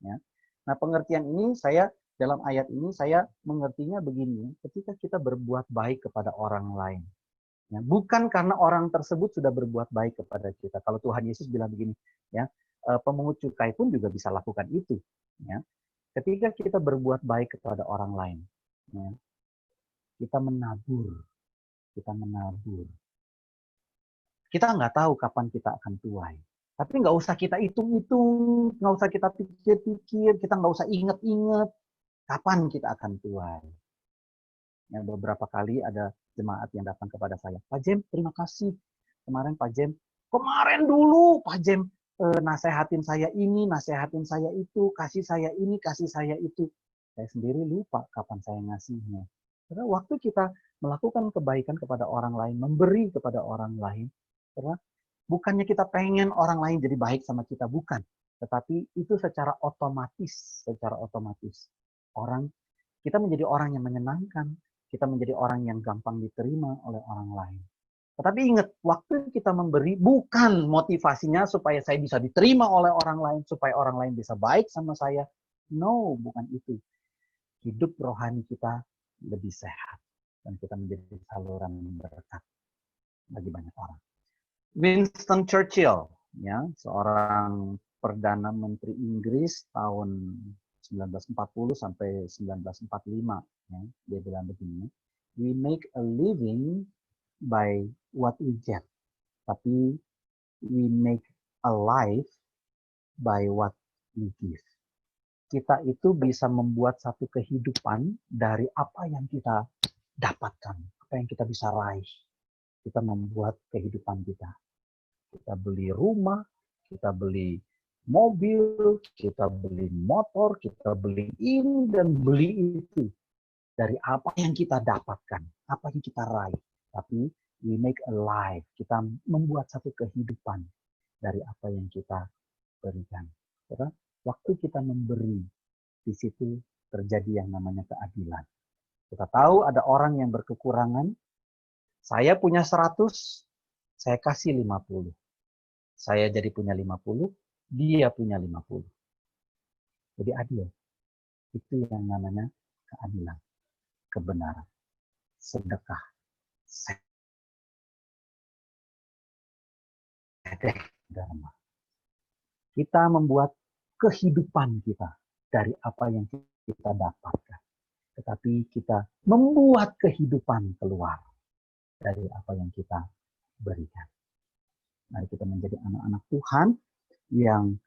Ya. Nah, pengertian ini dalam ayat ini saya mengertinya begini, ketika kita berbuat baik kepada orang lain. Ya, bukan karena orang tersebut sudah berbuat baik kepada kita. Kalau Tuhan Yesus bilang begini, ya, pemungut cukai pun juga bisa lakukan itu. Ya. Ketika kita berbuat baik kepada orang lain, ya, kita menabur, kita menabur. Kita nggak tahu kapan kita akan tuai. Tapi nggak usah kita hitung-hitung, nggak usah kita pikir-pikir, kita nggak usah inget-inget kapan kita akan tuai. Ya, beberapa kali ada jemaat yang datang kepada saya, Pak Jem, terima kasih. Kemarin Pak Jem, kemarin dulu Pak Jem nasehatin saya ini, nasehatin saya itu, kasih saya ini, kasih saya itu. Saya sendiri lupa kapan saya ngasihnya. Karena waktu kita melakukan kebaikan kepada orang lain, memberi kepada orang lain, karena bukannya kita pengen orang lain jadi baik sama kita, bukan. Tetapi itu secara otomatis. Kita menjadi orang yang menyenangkan, kita menjadi orang yang gampang diterima oleh orang lain. Tetapi ingat, waktu kita memberi bukan motivasinya supaya saya bisa diterima oleh orang lain, supaya orang lain bisa baik sama saya. No, bukan itu. Hidup rohani kita lebih sehat. Dan kita menjadi saluran berkat bagi banyak orang. Winston Churchill, ya, seorang Perdana Menteri Inggris tahun 1940 sampai 1945, ya, dia bilang begini, we make a living by what we get, tapi we make a life by what we give. Kita itu bisa membuat satu kehidupan dari apa yang kita dapatkan, apa yang kita bisa raih. Kita membuat kehidupan kita. Kita beli rumah, kita beli mobil, kita beli motor, kita beli ini dan beli itu. Dari apa yang kita dapatkan, apa yang kita raih. Tapi we make a life, kita membuat satu kehidupan dari apa yang kita berikan. Karena waktu kita memberi, di situ terjadi yang namanya keadilan. Kita tahu ada orang yang berkekurangan, saya punya 100, saya kasih 50. Saya jadi punya 50, dia punya 50. Jadi adil. Itu yang namanya keadilan, kebenaran, sedekah, sedekah dharma. Kita membuat kehidupan kita dari apa yang kita dapatkan. Tetapi kita membuat kehidupan keluar dari apa yang kita berikan. Mari kita menjadi anak-anak Tuhan yang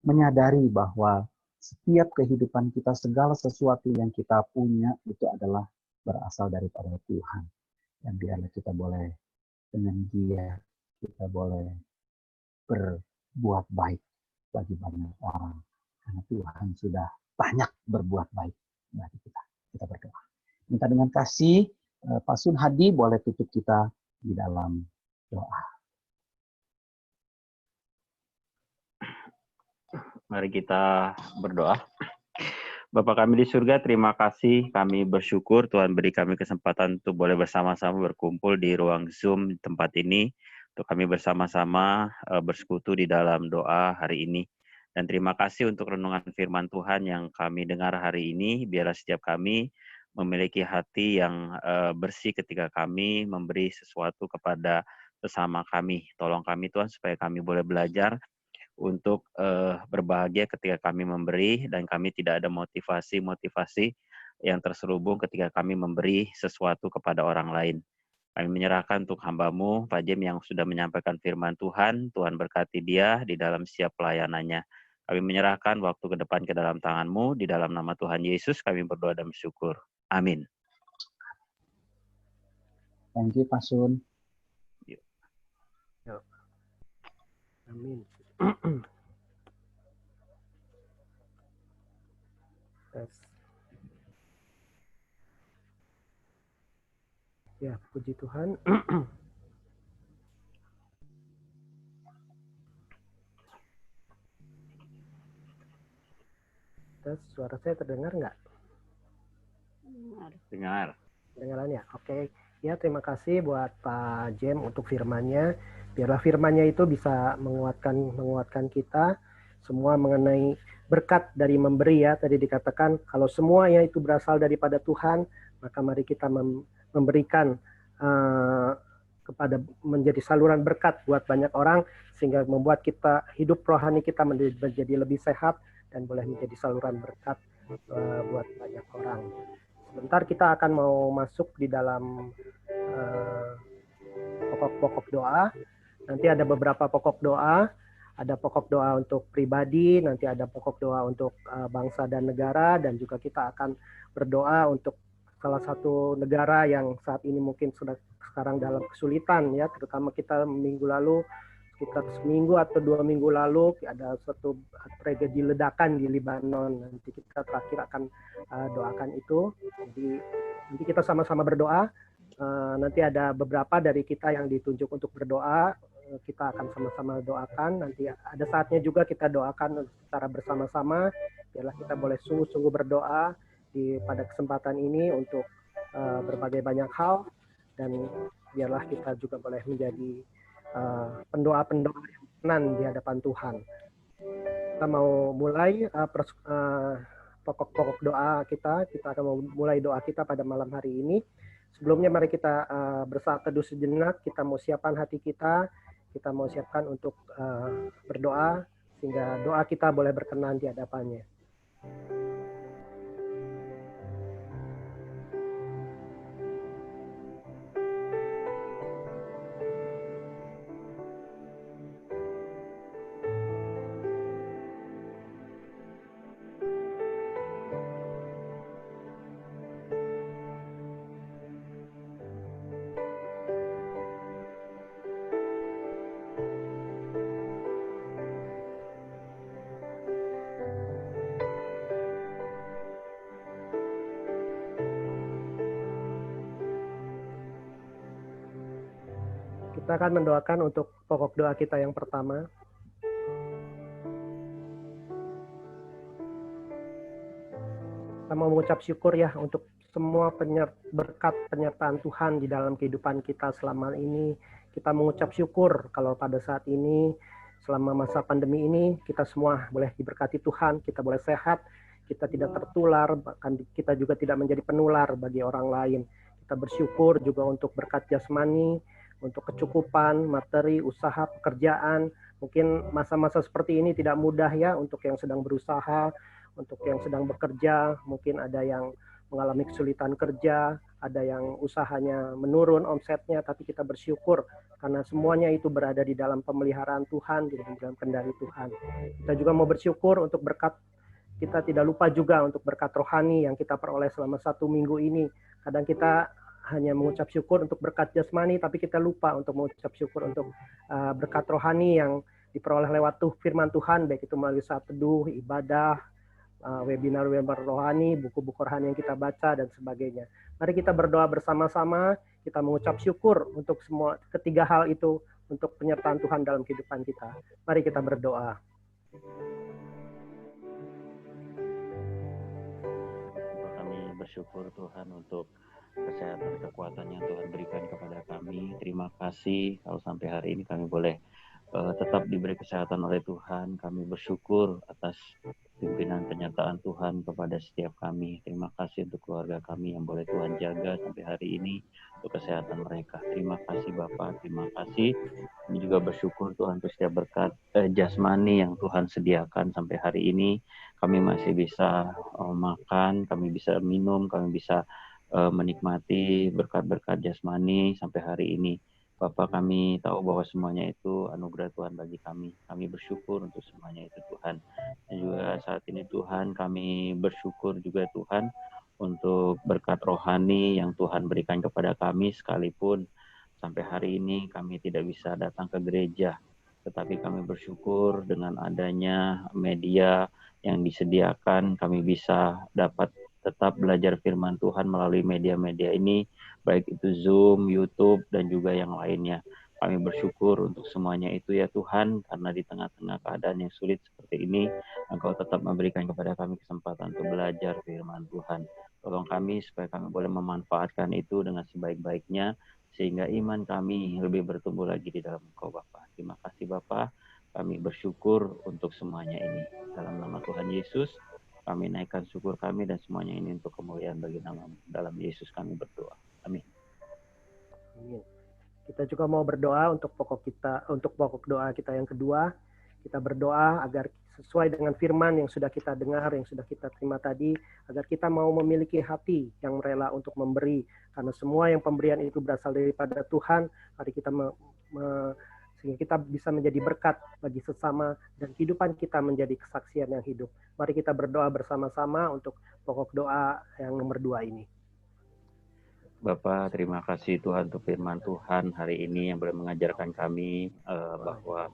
menyadari bahwa setiap kehidupan kita, segala sesuatu yang kita punya itu adalah berasal daripada Tuhan. Dan biarlah kita boleh dengan Dia, kita boleh berbuat baik bagi banyak orang. Karena Tuhan sudah banyak berbuat baik bagi kita. Kita berdoa. Minta dengan kasih, Pak Sun Hadi boleh tutup kita di dalam doa. Mari kita berdoa. Bapa kami di surga, terima kasih. Kami bersyukur Tuhan beri kami kesempatan untuk boleh bersama-sama berkumpul di ruang Zoom tempat ini. Untuk kami bersama-sama bersekutu di dalam doa hari ini. Dan terima kasih untuk renungan firman Tuhan yang kami dengar hari ini. Biarlah setiap kami memiliki hati yang bersih ketika kami memberi sesuatu kepada sesama kami. Tolong kami Tuhan supaya kami boleh belajar untuk berbahagia ketika kami memberi dan kami tidak ada motivasi yang terselubung ketika kami memberi sesuatu kepada orang lain. Kami menyerahkan untuk hamba-Mu, Pak Jem yang sudah menyampaikan firman Tuhan, Tuhan berkati dia di dalam setiap pelayanannya. Kami menyerahkan waktu ke depan ke dalam tangan-Mu, di dalam nama Tuhan Yesus kami berdoa dan bersyukur. Amin. Thank you, Pak Sun. Amin. Tes. Ya, puji Tuhan. Terus suara saya terdengar nggak? Dengar. Kedengaran ya? Oke. Ya, terima kasih buat Pak Jem untuk firman-Nya. Biarlah firman-Nya itu bisa menguatkan kita semua mengenai berkat dari memberi ya. Tadi dikatakan kalau semuanya itu berasal daripada Tuhan, maka mari kita memberikan kepada menjadi saluran berkat buat banyak orang sehingga membuat kita hidup rohani kita menjadi lebih sehat dan boleh menjadi saluran berkat buat banyak orang. Sebentar kita akan mau masuk di dalam pokok-pokok doa. Nanti ada beberapa pokok doa. Ada pokok doa untuk pribadi, nanti ada pokok doa untuk bangsa dan negara, dan juga kita akan berdoa untuk salah satu negara yang saat ini mungkin sudah sekarang dalam kesulitan ya, terutama kita minggu lalu sekitar seminggu atau 2 minggu lalu ada suatu tragedi ledakan di Lebanon. Nanti kita terakhir akan doakan itu. Jadi nanti kita sama-sama berdoa. Nanti ada beberapa dari kita yang ditunjuk untuk berdoa. Kita akan sama-sama doakan. Nanti ada saatnya juga kita doakan secara bersama-sama. Biarlah kita boleh sungguh-sungguh berdoa pada kesempatan ini untuk berbagai banyak hal. Dan biarlah kita juga boleh menjadi pendoa-pendoa yang tenan di hadapan Tuhan. Kita mau mulai pokok-pokok doa kita. Kita akan mulai doa kita pada malam hari ini. Sebelumnya mari kita bersaat teduh sejenak. Kita mau siapkan hati kita. Kita mau siapkan untuk berdoa sehingga doa kita boleh berkenan di hadapannya. Kita akan mendoakan untuk pokok doa kita yang pertama. Kita mau mengucap syukur ya untuk semua berkat penyertaan Tuhan di dalam kehidupan kita selama ini. Kita mengucap syukur kalau pada saat ini, selama masa pandemi ini, kita semua boleh diberkati Tuhan, kita boleh sehat, kita tidak tertular, bahkan kita juga tidak menjadi penular bagi orang lain. Kita bersyukur juga untuk berkat jasmani, untuk kecukupan, materi, usaha, pekerjaan. Mungkin masa-masa seperti ini tidak mudah ya untuk yang sedang berusaha, untuk yang sedang bekerja. Mungkin ada yang mengalami kesulitan kerja, ada yang usahanya menurun omsetnya, tapi kita bersyukur karena semuanya itu berada di dalam pemeliharaan Tuhan, di dalam kendali Tuhan. Kita juga mau bersyukur untuk berkat, kita tidak lupa juga untuk berkat rohani yang kita peroleh selama 1 minggu ini. Kadang kita hanya mengucap syukur untuk berkat jasmani, tapi kita lupa untuk mengucap syukur untuk berkat rohani yang diperoleh lewat firman Tuhan, baik itu melalui saat teduh, ibadah, webinar-webinar rohani, buku-buku rohani yang kita baca, dan sebagainya. Mari kita berdoa bersama-sama, kita mengucap syukur untuk semua ketiga hal itu, untuk penyertaan Tuhan dalam kehidupan kita. Mari kita berdoa. Kami bersyukur Tuhan untuk kesehatan, kekuatan yang Tuhan berikan kepada kami. Terima kasih kalau sampai hari ini kami boleh tetap diberi kesehatan oleh Tuhan. Kami bersyukur atas pimpinan penyertaan Tuhan kepada setiap kami. Terima kasih untuk keluarga kami yang boleh Tuhan jaga sampai hari ini untuk kesehatan mereka. Terima kasih Bapak, terima kasih. Kami juga bersyukur Tuhan untuk setiap berkat jasmani yang Tuhan sediakan sampai hari ini. Kami masih bisa makan, kami bisa minum, kami bisa menikmati berkat-berkat jasmani sampai hari ini. Bapak, kami tahu bahwa semuanya itu anugerah Tuhan bagi kami. Kami bersyukur untuk semuanya itu Tuhan. Dan juga saat ini Tuhan, kami bersyukur juga Tuhan untuk berkat rohani yang Tuhan berikan kepada kami, sekalipun sampai hari ini kami tidak bisa datang ke gereja. Tetapi kami bersyukur dengan adanya media yang disediakan, kami bisa dapat tetap belajar firman Tuhan melalui media-media ini, baik itu Zoom, YouTube, dan juga yang lainnya. Kami bersyukur untuk semuanya itu ya Tuhan, karena di tengah-tengah keadaan yang sulit seperti ini, Engkau tetap memberikan kepada kami kesempatan untuk belajar firman Tuhan. Tolong kami supaya kami boleh memanfaatkan itu dengan sebaik-baiknya, sehingga iman kami lebih bertumbuh lagi di dalam Engkau Bapa. Terima kasih Bapa, kami bersyukur untuk semuanya ini. Dalam nama Tuhan Yesus, kami naikkan syukur kami dan semuanya ini untuk kemuliaan bagi nama dalam Yesus kami berdoa. Amin. Amin. Kita juga mau berdoa untuk pokok doa kita yang kedua. Kita berdoa agar sesuai dengan firman yang sudah kita dengar, yang sudah kita terima tadi, agar kita mau memiliki hati yang rela untuk memberi. Karena semua yang pemberian itu berasal daripada Tuhan. Mari kita sehingga kita bisa menjadi berkat bagi sesama dan kehidupan kita menjadi kesaksian yang hidup. Mari kita berdoa bersama-sama untuk pokok doa yang nomor 2 ini. Bapak, terima kasih Tuhan untuk firman Tuhan hari ini yang boleh mengajarkan kami bahwa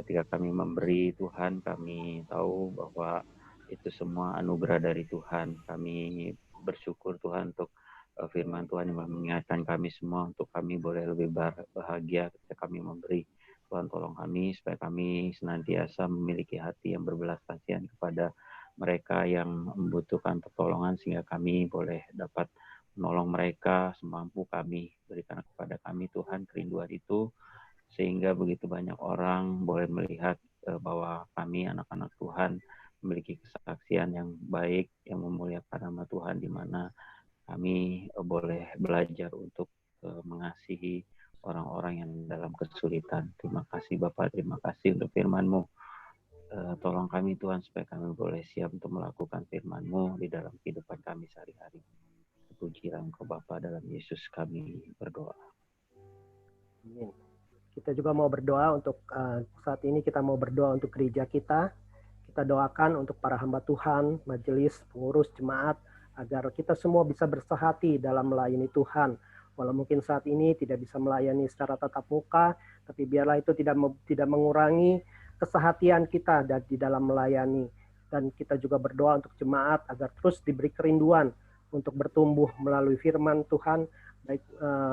ketika kami memberi Tuhan, kami tahu bahwa itu semua anugerah dari Tuhan. Kami bersyukur Tuhan untuk firman Tuhan yang mengingatkan kami semua untuk kami boleh lebih bahagia ketika kami memberi. Tuhan tolong kami supaya kami senantiasa memiliki hati yang berbelas kasihan kepada mereka yang membutuhkan pertolongan, sehingga kami boleh dapat menolong mereka semampu kami. Berikan kepada kami Tuhan kerinduan itu, sehingga begitu banyak orang boleh melihat bahwa kami anak-anak Tuhan memiliki kesaksian yang baik, yang memuliakan nama Tuhan, di mana kami boleh belajar untuk mengasihi orang-orang yang dalam kesulitan. Terima kasih Bapak, terima kasih untuk firman-Mu. Tolong kami Tuhan supaya kami boleh siap untuk melakukan firman-Mu di dalam kehidupan kami sehari-hari. Pujilah Engkau Bapa, dalam Yesus kami berdoa. Amin. Kita juga mau berdoa untuk saat ini kita mau berdoa untuk gereja kita. Kita doakan untuk para hamba Tuhan, majelis, pengurus, jemaat, agar kita semua bisa bersehati dalam melayani Tuhan. Walau mungkin saat ini tidak bisa melayani secara tatap muka, tapi biarlah itu tidak mengurangi kesehatian kita di dalam melayani. Dan kita juga berdoa untuk jemaat agar terus diberi kerinduan untuk bertumbuh melalui firman Tuhan, baik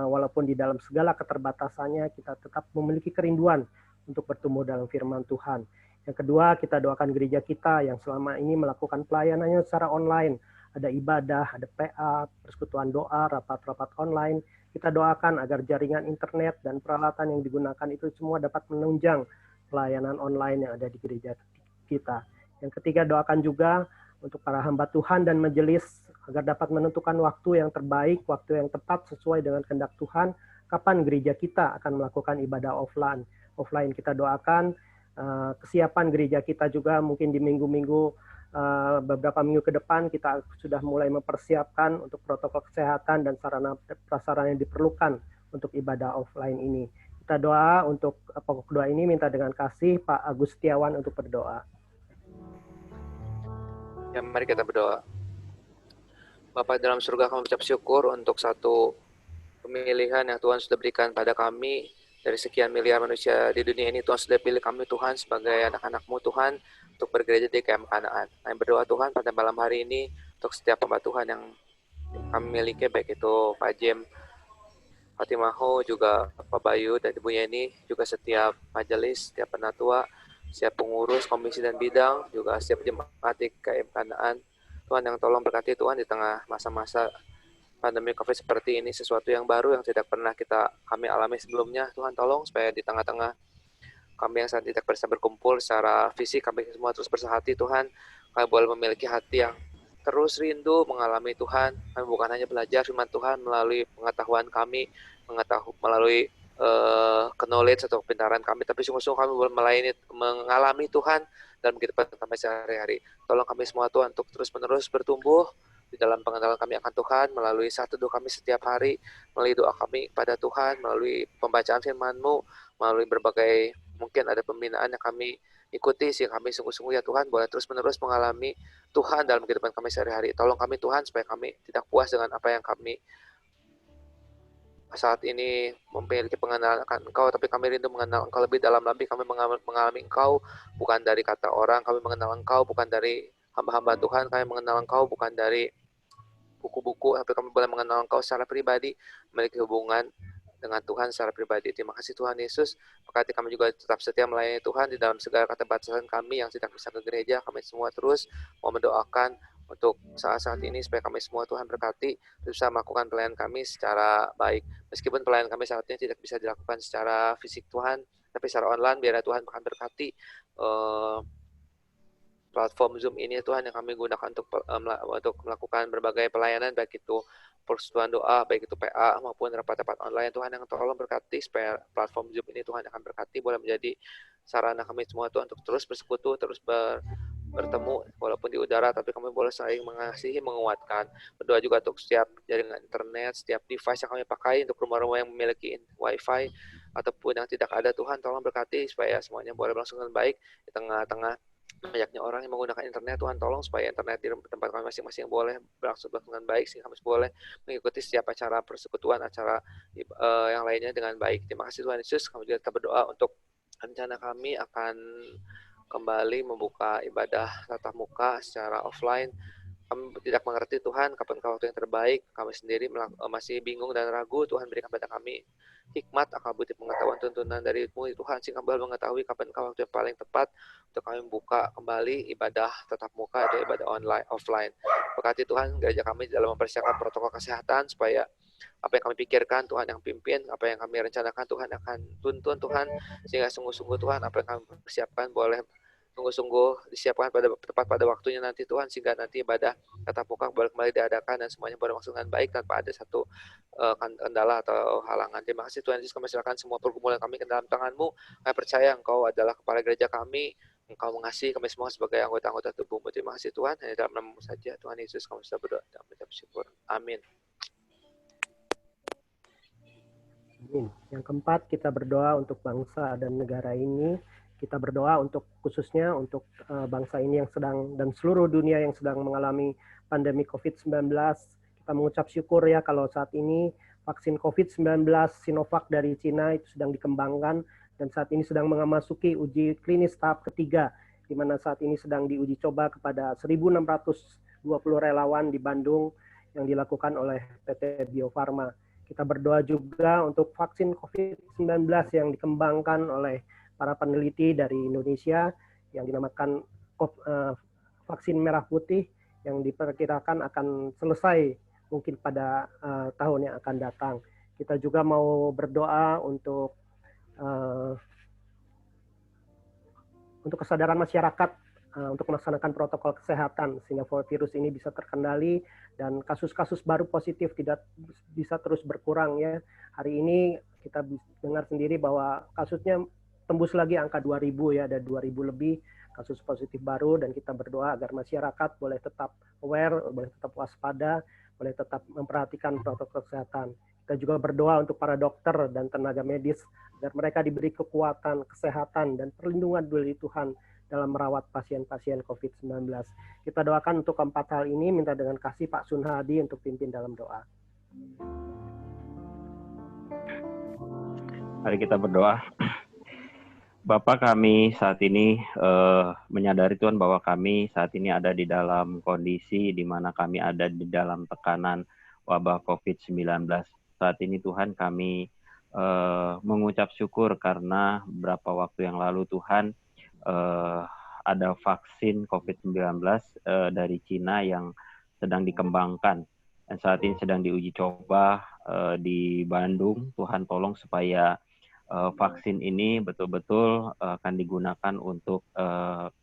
walaupun di dalam segala keterbatasannya kita tetap memiliki kerinduan untuk bertumbuh dalam firman Tuhan. Yang kedua, kita doakan gereja kita yang selama ini melakukan pelayanannya secara online. Ada ibadah, ada PA, persekutuan doa, rapat-rapat online. Kita doakan agar jaringan internet dan peralatan yang digunakan itu semua dapat menunjang pelayanan online yang ada di gereja kita. Yang ketiga, doakan juga untuk para hamba Tuhan dan majelis agar dapat menentukan waktu yang terbaik, waktu yang tepat sesuai dengan kehendak Tuhan, kapan gereja kita akan melakukan ibadah offline. Kita doakan kesiapan gereja kita juga mungkin di minggu-minggu, beberapa minggu ke depan kita sudah mulai mempersiapkan untuk protokol kesehatan dan sarana prasarana yang diperlukan untuk ibadah offline ini. Kita doa untuk pokok doa ini, minta dengan kasih Pak Agus Setiawan untuk berdoa. Ya, mari kita berdoa. Bapa dalam surga, kami ucap syukur untuk satu pemilihan yang Tuhan sudah berikan pada kami. Dari sekian miliar manusia di dunia ini, Tuhan sudah pilih kami Tuhan sebagai anak-anak-Mu Tuhan untuk bergereja di KM Kanaan. Kami berdoa Tuhan pada malam hari ini untuk setiap hamba Tuhan yang kami miliki, baik itu Pak Jem Fatimaho, juga Pak Bayu dan Ibu Yeni, juga setiap majelis, setiap penatua, setiap pengurus, komisi dan bidang, juga setiap jemaat di KM Kanaan. Tuhan yang tolong berkati Tuhan di tengah masa-masa pandemi COVID seperti ini, sesuatu yang baru yang tidak pernah kami alami sebelumnya. Tuhan tolong supaya di tengah-tengah kami yang saat tidak bisa berkumpul secara fisik, kami semua terus bersehati Tuhan. Kami boleh memiliki hati yang terus rindu mengalami Tuhan. Kami bukan hanya belajar firman Tuhan melalui pengetahuan kami, melalui knowledge atau kepintaran kami, tapi sungguh-sungguh kami boleh mengalami Tuhan dalam kehidupan kami sehari-hari. Tolong kami semua Tuhan untuk terus-menerus bertumbuh di dalam pengenalan kami akan Tuhan, melalui satu doa kami setiap hari, melalui doa kami pada Tuhan, melalui pembacaan firman-Mu, melalui berbagai mungkin ada pembinaan yang kami ikuti, sehingga kami sungguh-sungguh ya Tuhan boleh terus-menerus mengalami Tuhan dalam kehidupan kami sehari-hari. Tolong kami Tuhan supaya kami tidak puas dengan apa yang kami saat ini memiliki pengenalan akan Engkau, tapi kami rindu mengenal Engkau lebih dalam lagi. Kami mengalami Engkau bukan dari kata orang, kami mengenal Engkau bukan dari hamba-hamba Tuhan, kami mengenal Engkau bukan dari buku-buku, sampai kami boleh mengenal Engkau secara pribadi, memiliki hubungan dengan Tuhan secara pribadi. Terima kasih Tuhan Yesus. Berkati kami juga tetap setia melayani Tuhan di dalam segala keterbatasan kami yang tidak bisa ke gereja. Kami semua terus mau mendoakan untuk saat-saat ini supaya kami semua Tuhan berkati bisa melakukan pelayanan kami secara baik. Meskipun pelayanan kami saat ini tidak bisa dilakukan secara fisik Tuhan, tapi secara online biar Tuhan akan berkati platform Zoom ini Tuhan yang kami gunakan untuk melakukan berbagai pelayanan, baik itu persetujuan doa, baik itu PA maupun rapat-rapat online. Tuhan yang tolong berkati supaya platform Zoom ini Tuhan akan berkati boleh menjadi sarana kami semua Tuhan untuk terus bersekutu, terus bertemu walaupun di udara, tapi kami boleh saling mengasihi, menguatkan. Berdoa juga untuk setiap jaringan internet, setiap device yang kami pakai untuk rumah-rumah yang memiliki wifi ataupun yang tidak ada. Tuhan tolong berkati supaya semuanya boleh berlangsung dengan baik di tengah-tengah banyaknya orang yang menggunakan internet. Tuhan tolong supaya internet di tempat kami masing-masing boleh berlangsung dengan baik, sehingga kami boleh mengikuti setiap acara persekutuan, acara yang lainnya dengan baik. Terima kasih Tuhan Yesus. Kami juga tetap berdoa untuk rencana kami akan kembali membuka ibadah tatap muka secara offline. Kami tidak mengerti Tuhan kapankah waktu yang terbaik. Kami sendiri masih bingung dan ragu. Tuhan berikan pada kami hikmat, akal budi, pengetahuan, tuntunan dari-Mu Tuhan, sehingga kami mengetahui kapankah waktu yang paling tepat untuk kami membuka kembali ibadah tatap muka atau ibadah online offline. Berkati Tuhan gereja kami dalam mempersiapkan protokol kesehatan supaya apa yang kami pikirkan Tuhan yang pimpin, apa yang kami rencanakan Tuhan akan tuntun Tuhan, sehingga sungguh-sungguh Tuhan apa yang kami persiapkan boleh sungguh-sungguh disiapkan tepat pada waktunya nanti Tuhan, sehingga nanti ibadah tatap muka boleh kembali diadakan dan semuanya boleh masuk dengan baik tanpa ada satu kendala atau halangan. Terima kasih Tuhan Yesus, kami serahkan semua pergumulan kami ke dalam tangan-Mu. Kami percaya Engkau adalah kepala gereja kami, Engkau mengasihi kami semua sebagai anggota-anggota tubuh-Mu. Terima kasih Tuhan, hanya dalam nama-Mu saja Tuhan Yesus kami sudah berdoa dan mengucap syukur. Amin. Amin. Yang keempat, kita berdoa untuk bangsa dan negara ini. Kita berdoa untuk khususnya untuk bangsa ini yang sedang dan seluruh dunia yang sedang mengalami pandemi COVID-19. Kita mengucap syukur ya kalau saat ini vaksin COVID-19 Sinovac dari Cina itu sedang dikembangkan dan saat ini sedang memasuki uji klinis tahap ketiga, di mana saat ini sedang diuji coba kepada 1.620 relawan di Bandung yang dilakukan oleh PT Bio Farma. Kita berdoa juga untuk vaksin COVID-19 yang dikembangkan oleh para peneliti dari Indonesia yang dinamakan vaksin merah putih yang diperkirakan akan selesai mungkin pada tahun yang akan datang. Kita juga mau berdoa untuk kesadaran masyarakat untuk melaksanakan protokol kesehatan sehingga virus ini bisa terkendali dan kasus-kasus baru positif tidak bisa terus berkurang ya. Hari ini kita dengar sendiri bahwa kasusnya tembus lagi angka 2.000 ya, ada 2.000 lebih kasus positif baru, dan kita berdoa agar masyarakat boleh tetap aware, boleh tetap waspada, boleh tetap memperhatikan protokol kesehatan. Kita juga berdoa untuk para dokter dan tenaga medis agar mereka diberi kekuatan, kesehatan, dan perlindungan dari Tuhan dalam merawat pasien-pasien COVID-19. Kita doakan untuk keempat hal ini, minta dengan kasih Pak Sun Hadi untuk pimpin dalam doa. Mari kita berdoa. Bapa, kami saat ini menyadari Tuhan bahwa kami saat ini ada di dalam kondisi di mana kami ada di dalam tekanan wabah COVID-19. Saat ini Tuhan kami mengucap syukur karena beberapa waktu yang lalu Tuhan ada vaksin COVID-19 dari Cina yang sedang dikembangkan dan saat ini sedang diuji coba di Bandung. Tuhan tolong supaya vaksin ini betul-betul akan digunakan untuk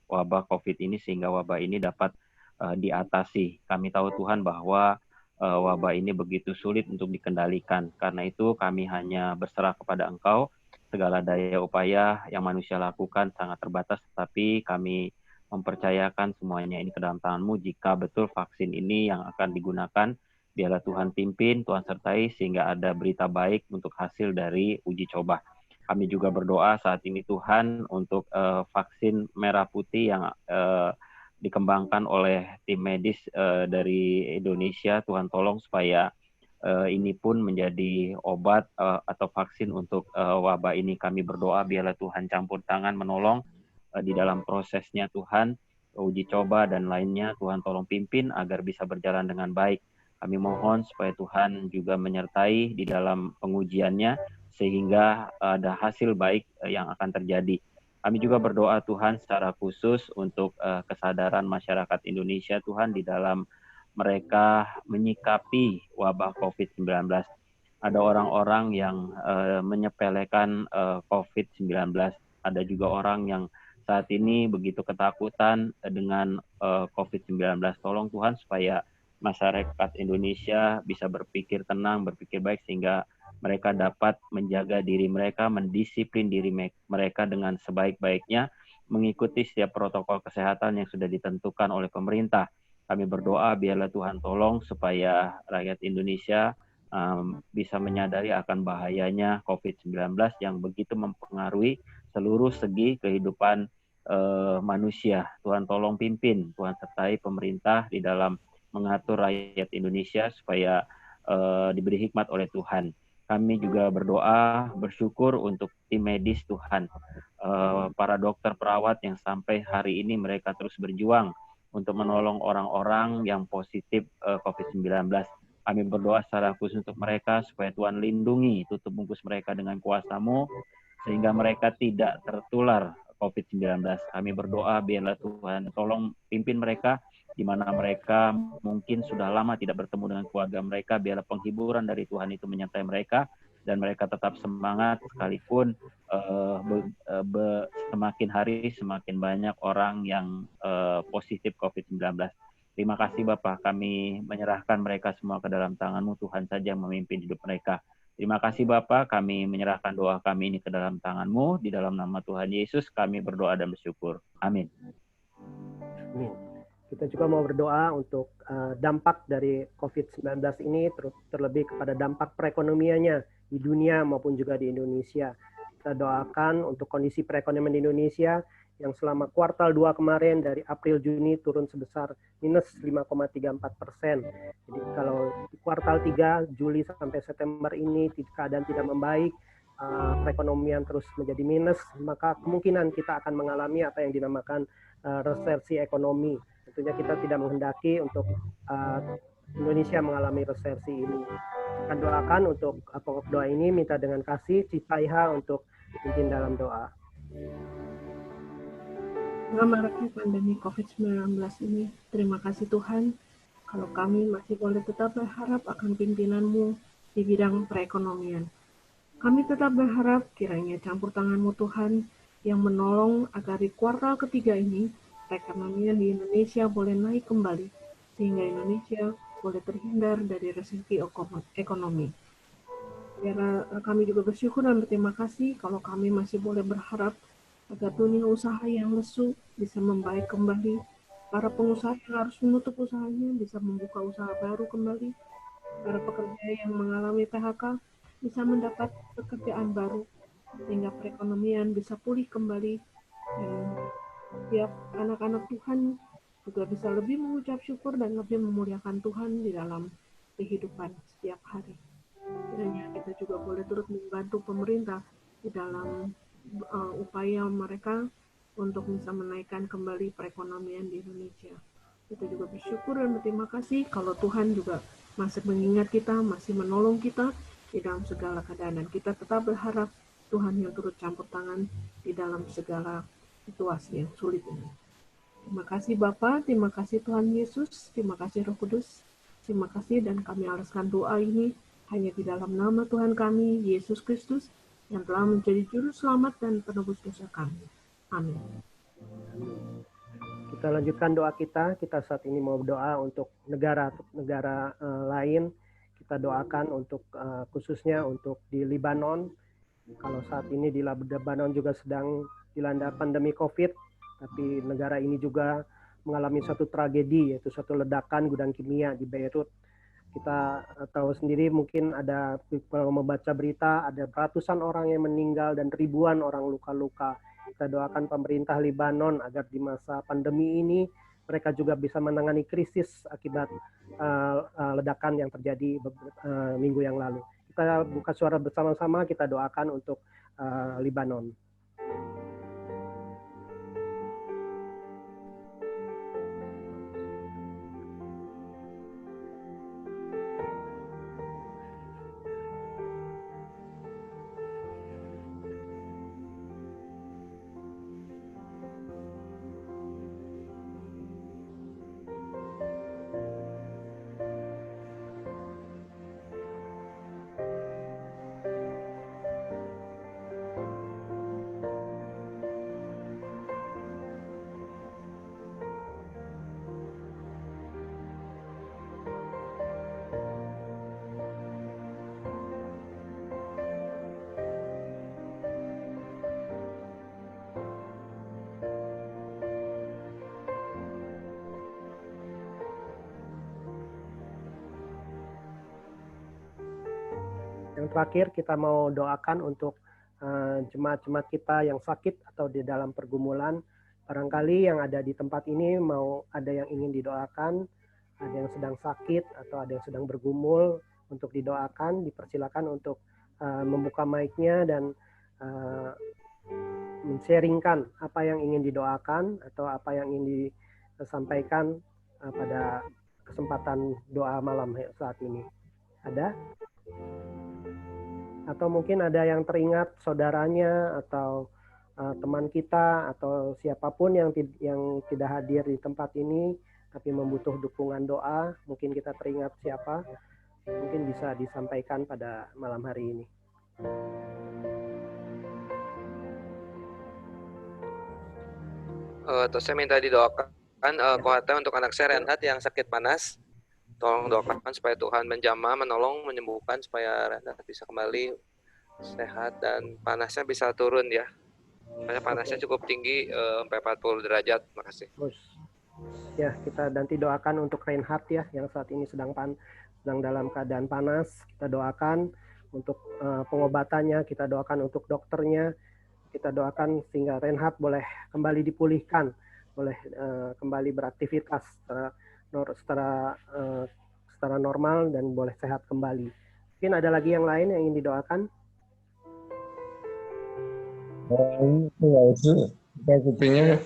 wabah COVID ini sehingga wabah ini dapat diatasi. Kami tahu Tuhan bahwa wabah ini begitu sulit untuk dikendalikan. Karena itu kami hanya berserah kepada Engkau. Segala daya upaya yang manusia lakukan sangat terbatas, tetapi kami mempercayakan semuanya ini ke dalam tangan-Mu. Jika betul vaksin ini yang akan digunakan, biarlah Tuhan pimpin, Tuhan sertai sehingga ada berita baik untuk hasil dari uji coba. Kami juga berdoa saat ini Tuhan untuk vaksin merah putih yang dikembangkan oleh tim medis dari Indonesia. Tuhan tolong supaya ini pun menjadi obat atau vaksin untuk wabah ini. Kami berdoa biarlah Tuhan campur tangan menolong di dalam prosesnya Tuhan, uji coba dan lainnya. Tuhan tolong pimpin agar bisa berjalan dengan baik. Kami mohon supaya Tuhan juga menyertai di dalam pengujiannya, sehingga ada hasil baik yang akan terjadi. Kami juga berdoa Tuhan secara khusus untuk kesadaran masyarakat Indonesia Tuhan di dalam mereka menyikapi wabah COVID-19. Ada orang-orang yang menyepelekan COVID-19. Ada juga orang yang saat ini begitu ketakutan dengan COVID-19. Tolong Tuhan supaya masyarakat Indonesia bisa berpikir tenang, berpikir baik, sehingga mereka dapat menjaga diri mereka, mendisiplin diri mereka dengan sebaik-baiknya, mengikuti setiap protokol kesehatan yang sudah ditentukan oleh pemerintah. Kami berdoa biarlah Tuhan tolong supaya rakyat Indonesia bisa menyadari akan bahayanya COVID-19 yang begitu mempengaruhi seluruh segi kehidupan manusia. Tuhan tolong pimpin, Tuhan sertai pemerintah di dalam mengatur rakyat Indonesia supaya diberi hikmat oleh Tuhan. Kami juga berdoa, bersyukur untuk tim medis Tuhan, para dokter perawat yang sampai hari ini mereka terus berjuang untuk menolong orang-orang yang positif COVID-19. Kami berdoa secara khusus untuk mereka supaya Tuhan lindungi, tutup bungkus mereka dengan kuasa-Mu, sehingga mereka tidak tertular COVID-19. Kami berdoa biarlah Tuhan tolong pimpin mereka, di mana mereka mungkin sudah lama tidak bertemu dengan keluarga mereka, biarlah penghiburan dari Tuhan itu menyertai mereka, dan mereka tetap semangat sekalipun semakin hari semakin banyak orang yang positif COVID-19. Terima kasih Bapak, kami menyerahkan mereka semua ke dalam tangan-Mu, Tuhan saja memimpin hidup mereka. Terima kasih Bapak, kami menyerahkan doa kami ini ke dalam tangan-Mu, di dalam nama Tuhan Yesus kami berdoa dan bersyukur. Amin. Amin. Kita juga mau berdoa untuk dampak dari COVID-19 ini, terlebih kepada dampak perekonomiannya di dunia maupun juga di Indonesia. Kita doakan untuk kondisi perekonomian di Indonesia yang selama kuartal 2 kemarin dari April-Juni turun sebesar minus 5,34%. Jadi kalau di kuartal 3, Juli sampai September ini keadaan tidak membaik, perekonomian terus menjadi minus, maka kemungkinan kita akan mengalami apa yang dinamakan resesi ekonomi. Tentunya kita tidak menghendaki untuk Indonesia mengalami resesi ini. Akan doakan untuk pokok doa ini, minta dengan kasih Cipaiha untuk pimpin dalam doa. Dengan maraknya pandemi COVID-19 ini, terima kasih Tuhan, kalau kami masih boleh tetap berharap akan pimpinan-Mu di bidang perekonomian. Kami tetap berharap kiranya campur tangan-Mu Tuhan yang menolong agar di kuartal ketiga ini, perekonomian di Indonesia boleh naik kembali, sehingga Indonesia boleh terhindar dari resesi ekonomi. Biar kami juga bersyukur dan berterima kasih kalau kami masih boleh berharap agar dunia usaha yang lesu bisa membaik kembali. Para pengusaha yang harus menutup usahanya bisa membuka usaha baru kembali. Para pekerja yang mengalami PHK bisa mendapat pekerjaan baru, sehingga perekonomian bisa pulih kembali. Dan setiap anak-anak Tuhan juga bisa lebih mengucap syukur dan lebih memuliakan Tuhan di dalam kehidupan setiap hari. Kiranya kita juga boleh turut membantu pemerintah di dalam upaya mereka untuk bisa menaikkan kembali perekonomian di Indonesia. Kita juga bersyukur dan berterima kasih kalau Tuhan juga masih mengingat kita, masih menolong kita di dalam segala keadaan. Dan kita tetap berharap Tuhan yang turut campur tangan di dalam segala situasi yang sulit ini. Terima kasih Bapa, terima kasih Tuhan Yesus, terima kasih Roh Kudus, terima kasih, dan kami alaskan doa ini hanya di dalam nama Tuhan kami, Yesus Kristus, yang telah menjadi juru selamat dan penebus dosa kami. Amin. Kita lanjutkan doa kita. Kita saat ini mau berdoa untuk negara lain. Kita doakan untuk khususnya untuk di Libanon. Kalau saat ini di Libanon juga sedang dilanda pandemi COVID, tapi negara ini juga mengalami suatu tragedi, yaitu suatu ledakan gudang kimia di Beirut. Kita tahu sendiri, mungkin ada, kalau membaca berita, ada ratusan orang yang meninggal dan ribuan orang luka-luka. Kita doakan pemerintah Libanon agar di masa pandemi ini mereka juga bisa menangani krisis akibat ledakan yang terjadi minggu yang lalu. Kita buka suara bersama-sama, kita doakan untuk Libanon. yang terakhir kita mau doakan untuk jemaat-jemaat kita yang sakit atau di dalam pergumulan. Barangkali yang ada di tempat ini mau ada yang ingin didoakan, ada yang sedang sakit atau ada yang sedang bergumul untuk didoakan. Dipersilakan untuk membuka mic-nya dan men-sharingkan apa yang ingin didoakan atau apa yang ingin disampaikan pada kesempatan doa malam saat ini. Ada? Atau mungkin ada yang teringat saudaranya atau teman kita atau siapapun yang tidak hadir di tempat ini tapi membutuh dukungan doa, mungkin kita teringat siapa, mungkin bisa disampaikan pada malam hari ini. Terus saya minta didoakan kekuatan untuk anak saya Renhat yang sakit panas. Tolong doakan supaya Tuhan menjamah, menolong, menyembuhkan supaya Renhat bisa kembali sehat dan panasnya bisa turun ya. Karena panasnya cukup tinggi sampai 40 derajat. Makasih. Ya, kita nanti doakan untuk Reinhard ya yang saat ini sedang dalam keadaan panas. Kita doakan untuk pengobatannya, kita doakan untuk dokternya. Kita doakan sehingga Reinhard boleh kembali dipulihkan, boleh kembali beraktivitas secara normal dan boleh sehat kembali. Mungkin ada lagi yang lain yang ingin didoakan? Kita kupingnya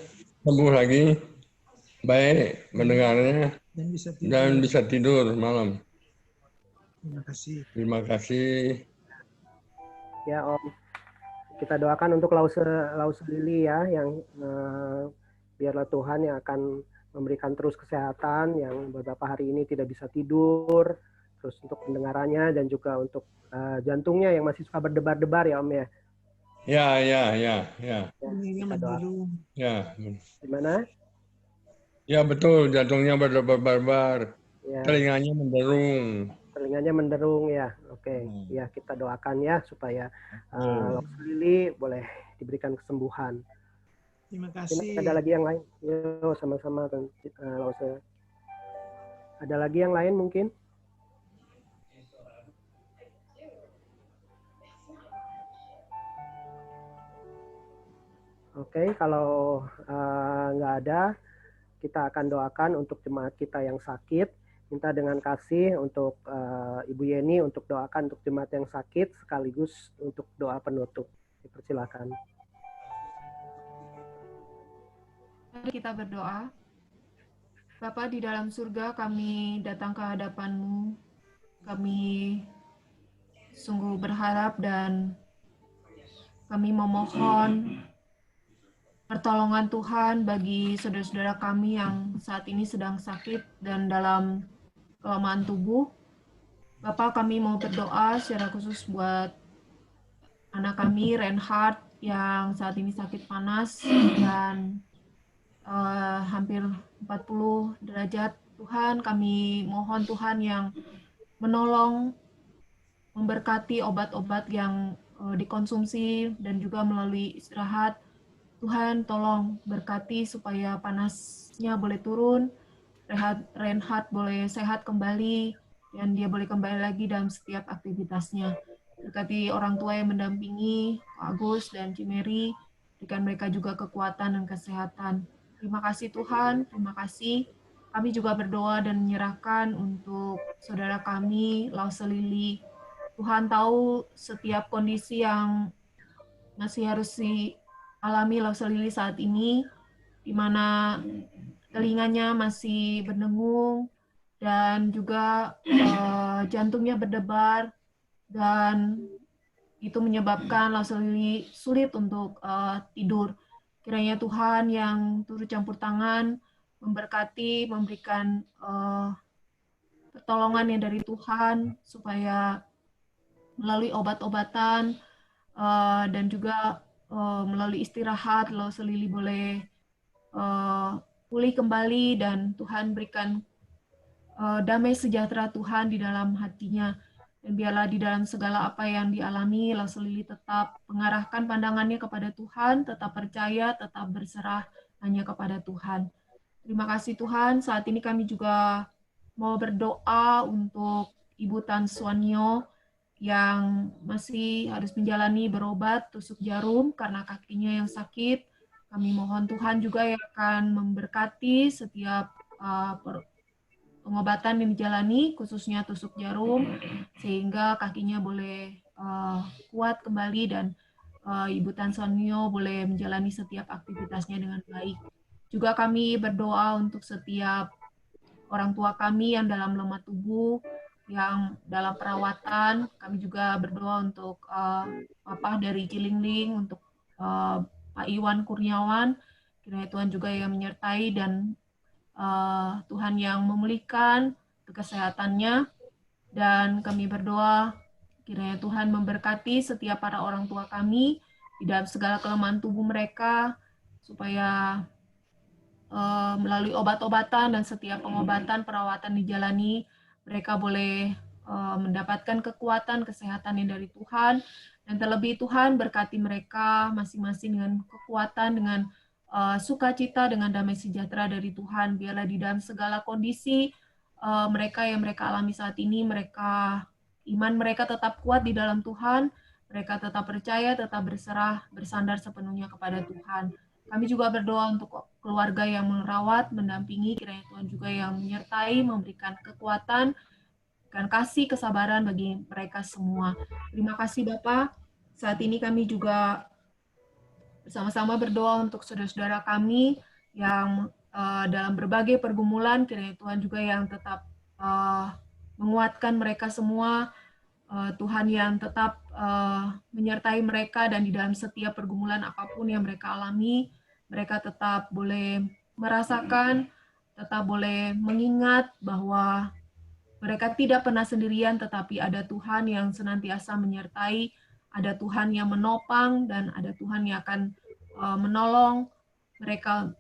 sembuh lagi, baik mendengarnya dan bisa tidur malam. Terima kasih. Ya Om, kita doakan untuk Lause Lili ya, yang biarlah Tuhan yang akan memberikan terus kesehatan, yang beberapa hari ini tidak bisa tidur, terus untuk pendengarannya dan juga untuk jantungnya yang masih suka berdebar-debar ya Om ya. Ya. Kita doa. Ya. Gimana? Ya betul, jantungnya berdebar-debar, Ya. telinganya menderung. Telinganya menderung ya. Oke. Ya, kita doakan ya supaya Lause Lili boleh diberikan kesembuhan. Terima kasih. Ada lagi yang lain? Yo, sama-sama Lause. Ada lagi yang lain mungkin? Oke, kalau nggak ada, kita akan doakan untuk jemaat kita yang sakit. Minta dengan kasih untuk Ibu Yeni untuk doakan untuk jemaat yang sakit sekaligus untuk doa penutup. Dipersilakan. Mari kita berdoa. Bapa di dalam surga, kami datang ke hadapan-Mu. Kami sungguh berharap dan kami memohon pertolongan Tuhan bagi saudara-saudara kami yang saat ini sedang sakit dan dalam kelemahan tubuh. Bapak, kami mau berdoa secara khusus buat anak kami, Reinhard, yang saat ini sakit panas dan hampir 40 derajat. Tuhan, kami mohon Tuhan yang menolong, memberkati obat-obat yang dikonsumsi dan juga melalui istirahat. Tuhan, tolong berkati supaya panasnya boleh turun, Reinhard boleh sehat kembali, dan dia boleh kembali lagi dalam setiap aktivitasnya. Berkati orang tua yang mendampingi, Pak Agus dan Cimeri, berikan mereka juga kekuatan dan kesehatan. Terima kasih Tuhan, terima kasih. Kami juga berdoa dan menyerahkan untuk saudara kami, Lause Lili. Tuhan tahu setiap kondisi yang masih harus alami Lause Lili saat ini, di mana telinganya masih berdengung dan juga jantungnya berdebar, dan itu menyebabkan Lause Lili sulit untuk tidur. Kiranya Tuhan yang turut campur tangan, memberkati, memberikan pertolongan yang dari Tuhan, supaya melalui obat-obatan dan juga melalui istirahat, Lause Lili boleh pulih kembali dan Tuhan berikan damai sejahtera Tuhan di dalam hatinya. Dan biarlah di dalam segala apa yang dialami, Lause Lili tetap mengarahkan pandangannya kepada Tuhan, tetap percaya, tetap berserah hanya kepada Tuhan. Terima kasih Tuhan. Saat ini kami juga mau berdoa untuk Ibu Tan Suanyo yang masih harus menjalani berobat tusuk jarum karena kakinya yang sakit. Kami mohon Tuhan juga yang akan memberkati setiap pengobatan yang dijalani, khususnya tusuk jarum, sehingga kakinya boleh kuat kembali dan Ibu Tan Sonyo boleh menjalani setiap aktivitasnya dengan baik. Juga kami berdoa untuk setiap orang tua kami yang dalam lemah tubuh, yang dalam perawatan. Kami juga berdoa untuk Papa dari Cilingling, untuk Pak Iwan Kurniawan. Kiranya Tuhan juga yang menyertai dan Tuhan yang memulihkan kesehatannya. Dan kami berdoa kiranya Tuhan memberkati setiap para orang tua kami di dalam segala kelemahan tubuh mereka, supaya melalui obat-obatan dan setiap pengobatan, perawatan dijalani, mereka boleh mendapatkan kekuatan, kesehatan yang dari Tuhan. Dan terlebih Tuhan berkati mereka masing-masing dengan kekuatan, dengan sukacita, dengan damai sejahtera dari Tuhan. Biarlah di dalam segala kondisi mereka yang mereka alami saat ini, iman mereka tetap kuat di dalam Tuhan, mereka tetap percaya, tetap berserah, bersandar sepenuhnya kepada Tuhan. Kami juga berdoa untuk keluarga yang merawat, mendampingi, kiranya Tuhan juga yang menyertai, memberikan kekuatan, dan kasih kesabaran bagi mereka semua. Terima kasih Bapak. Saat ini kami juga bersama-sama berdoa untuk saudara-saudara kami yang dalam berbagai pergumulan, kiranya Tuhan juga yang tetap menguatkan mereka semua, Tuhan yang tetap menyertai mereka, dan di dalam setiap pergumulan apapun yang mereka alami, mereka tetap boleh merasakan, tetap boleh mengingat bahwa mereka tidak pernah sendirian, tetapi ada Tuhan yang senantiasa menyertai, ada Tuhan yang menopang, dan ada Tuhan yang akan menolong mereka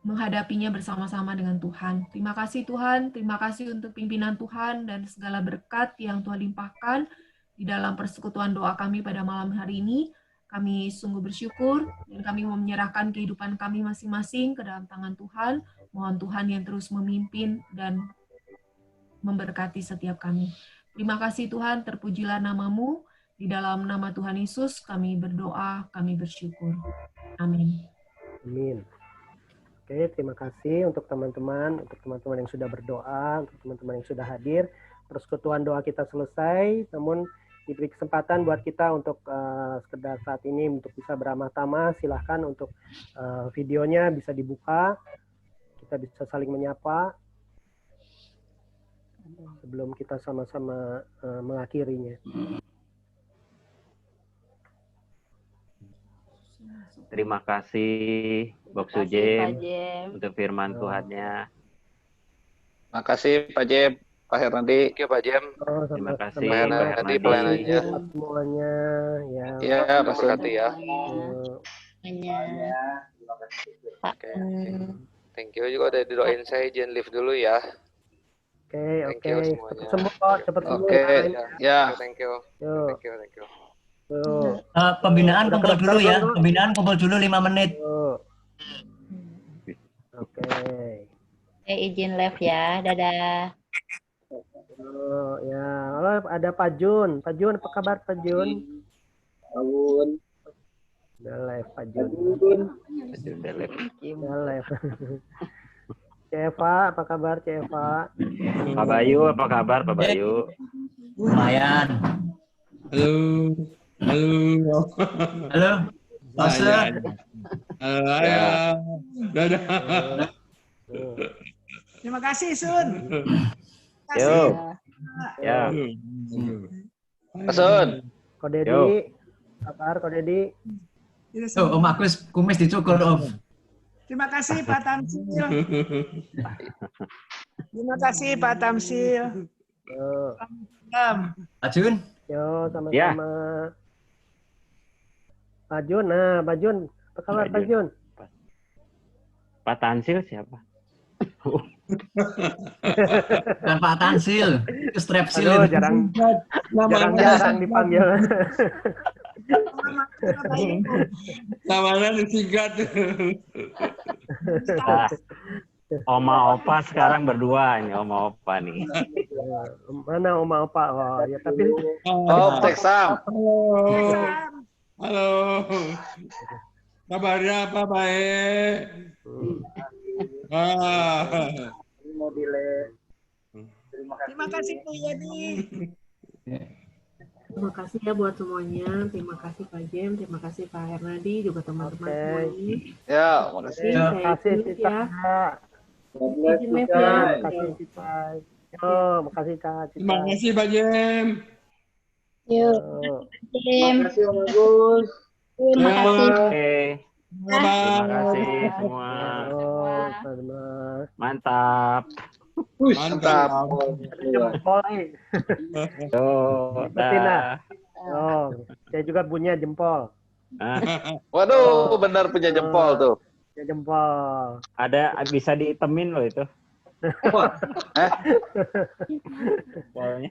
menghadapinya bersama-sama dengan Tuhan. Terima kasih Tuhan, terima kasih untuk pimpinan Tuhan dan segala berkat yang Tuhan limpahkan di dalam persekutuan doa kami pada malam hari ini. Kami sungguh bersyukur dan kami mau menyerahkan kehidupan kami masing-masing ke dalam tangan Tuhan. Mohon Tuhan yang terus memimpin dan memberkati setiap kami. Terima kasih Tuhan, terpujilah nama-Mu. Di dalam nama Tuhan Yesus kami berdoa, kami bersyukur. Amin. Amin. Oke, terima kasih untuk teman-teman yang sudah berdoa, untuk teman-teman yang sudah hadir. Persekutuan doa kita selesai, namun diberi kesempatan buat kita untuk sekedar saat ini untuk bisa beramah-tamah. Silahkan untuk videonya bisa dibuka, kita bisa saling menyapa sebelum kita sama-sama mengakhirinya. Terima kasih Bob Sujem untuk firman Tuhannya. Makasih Pak Jem, Pak Hernandi. Thank you Pak Jem. Terima kasih Pak Hernandi pelayanannya. Semuanya ya. Ya, berkati ya. Oke. Thank you juga udah didoain saya izin live dulu ya. Oke. Cepat sembuh kok, cepat sembuh. Ya. Thank you. Yuk. Thank you. Pembinaan kumpul dulu ya. Pembinaan kumpul dulu 5 menit. Oke. Izin live ya. Dadah. Ya, ada Pak Jun. Pak Jun, apa kabar Pak Jun? Bangun. Udah live Pak Jun. Udah live. Ceva, apa kabar Ceva? Pak Bayu, apa kabar Pak Bayu? Lumayan. Halo. Pastor. Halo. Dadah. Terima kasih, Sun. Yo. Ya. Sun. Ko Dedi. Kabar Ko Dedi? Om Agus kumis dicukur Om. Terima kasih Pak Tamsil. Terima kasih Pak Tamsil. Pak Jun. Yo, sama-sama. Ya. Pak Jun, Pak Jun. Apa kabar Pak Jun? Pak Tansil siapa? Bukan Pak Tansil. Itu Strepsil. Aduh, jarang dipanggil. Namanya disingkat. Oma Opa sekarang berdua ini, Oma Opa nih. Mana Oma Opa? Oh, ya tapi Oh, Teksam. Halo. Kabarnya apa baik? Terima kasih Bu Yeni. Terima kasih ya buat semuanya. Terima kasih Pak Jem, terima kasih Pak Hernadi, juga teman-teman semuanya. Ya, makasih. Terima kasih Cita. Izin live ya. Terima kasih Cita. Oh, makasih Kak Cita. Terima kasih Pak Jem. Yuk. Tim. Terima kasih Om Agus. Terima kasih. Oke. Terima kasih semua. Mantap. Mantap. Jempol nih. Tuh, Betina. Oh, saya juga punya jempol. Waduh, benar punya jempol tuh. Punya jempol. Ada bisa diitemin loh itu. Wah. Jempolnya.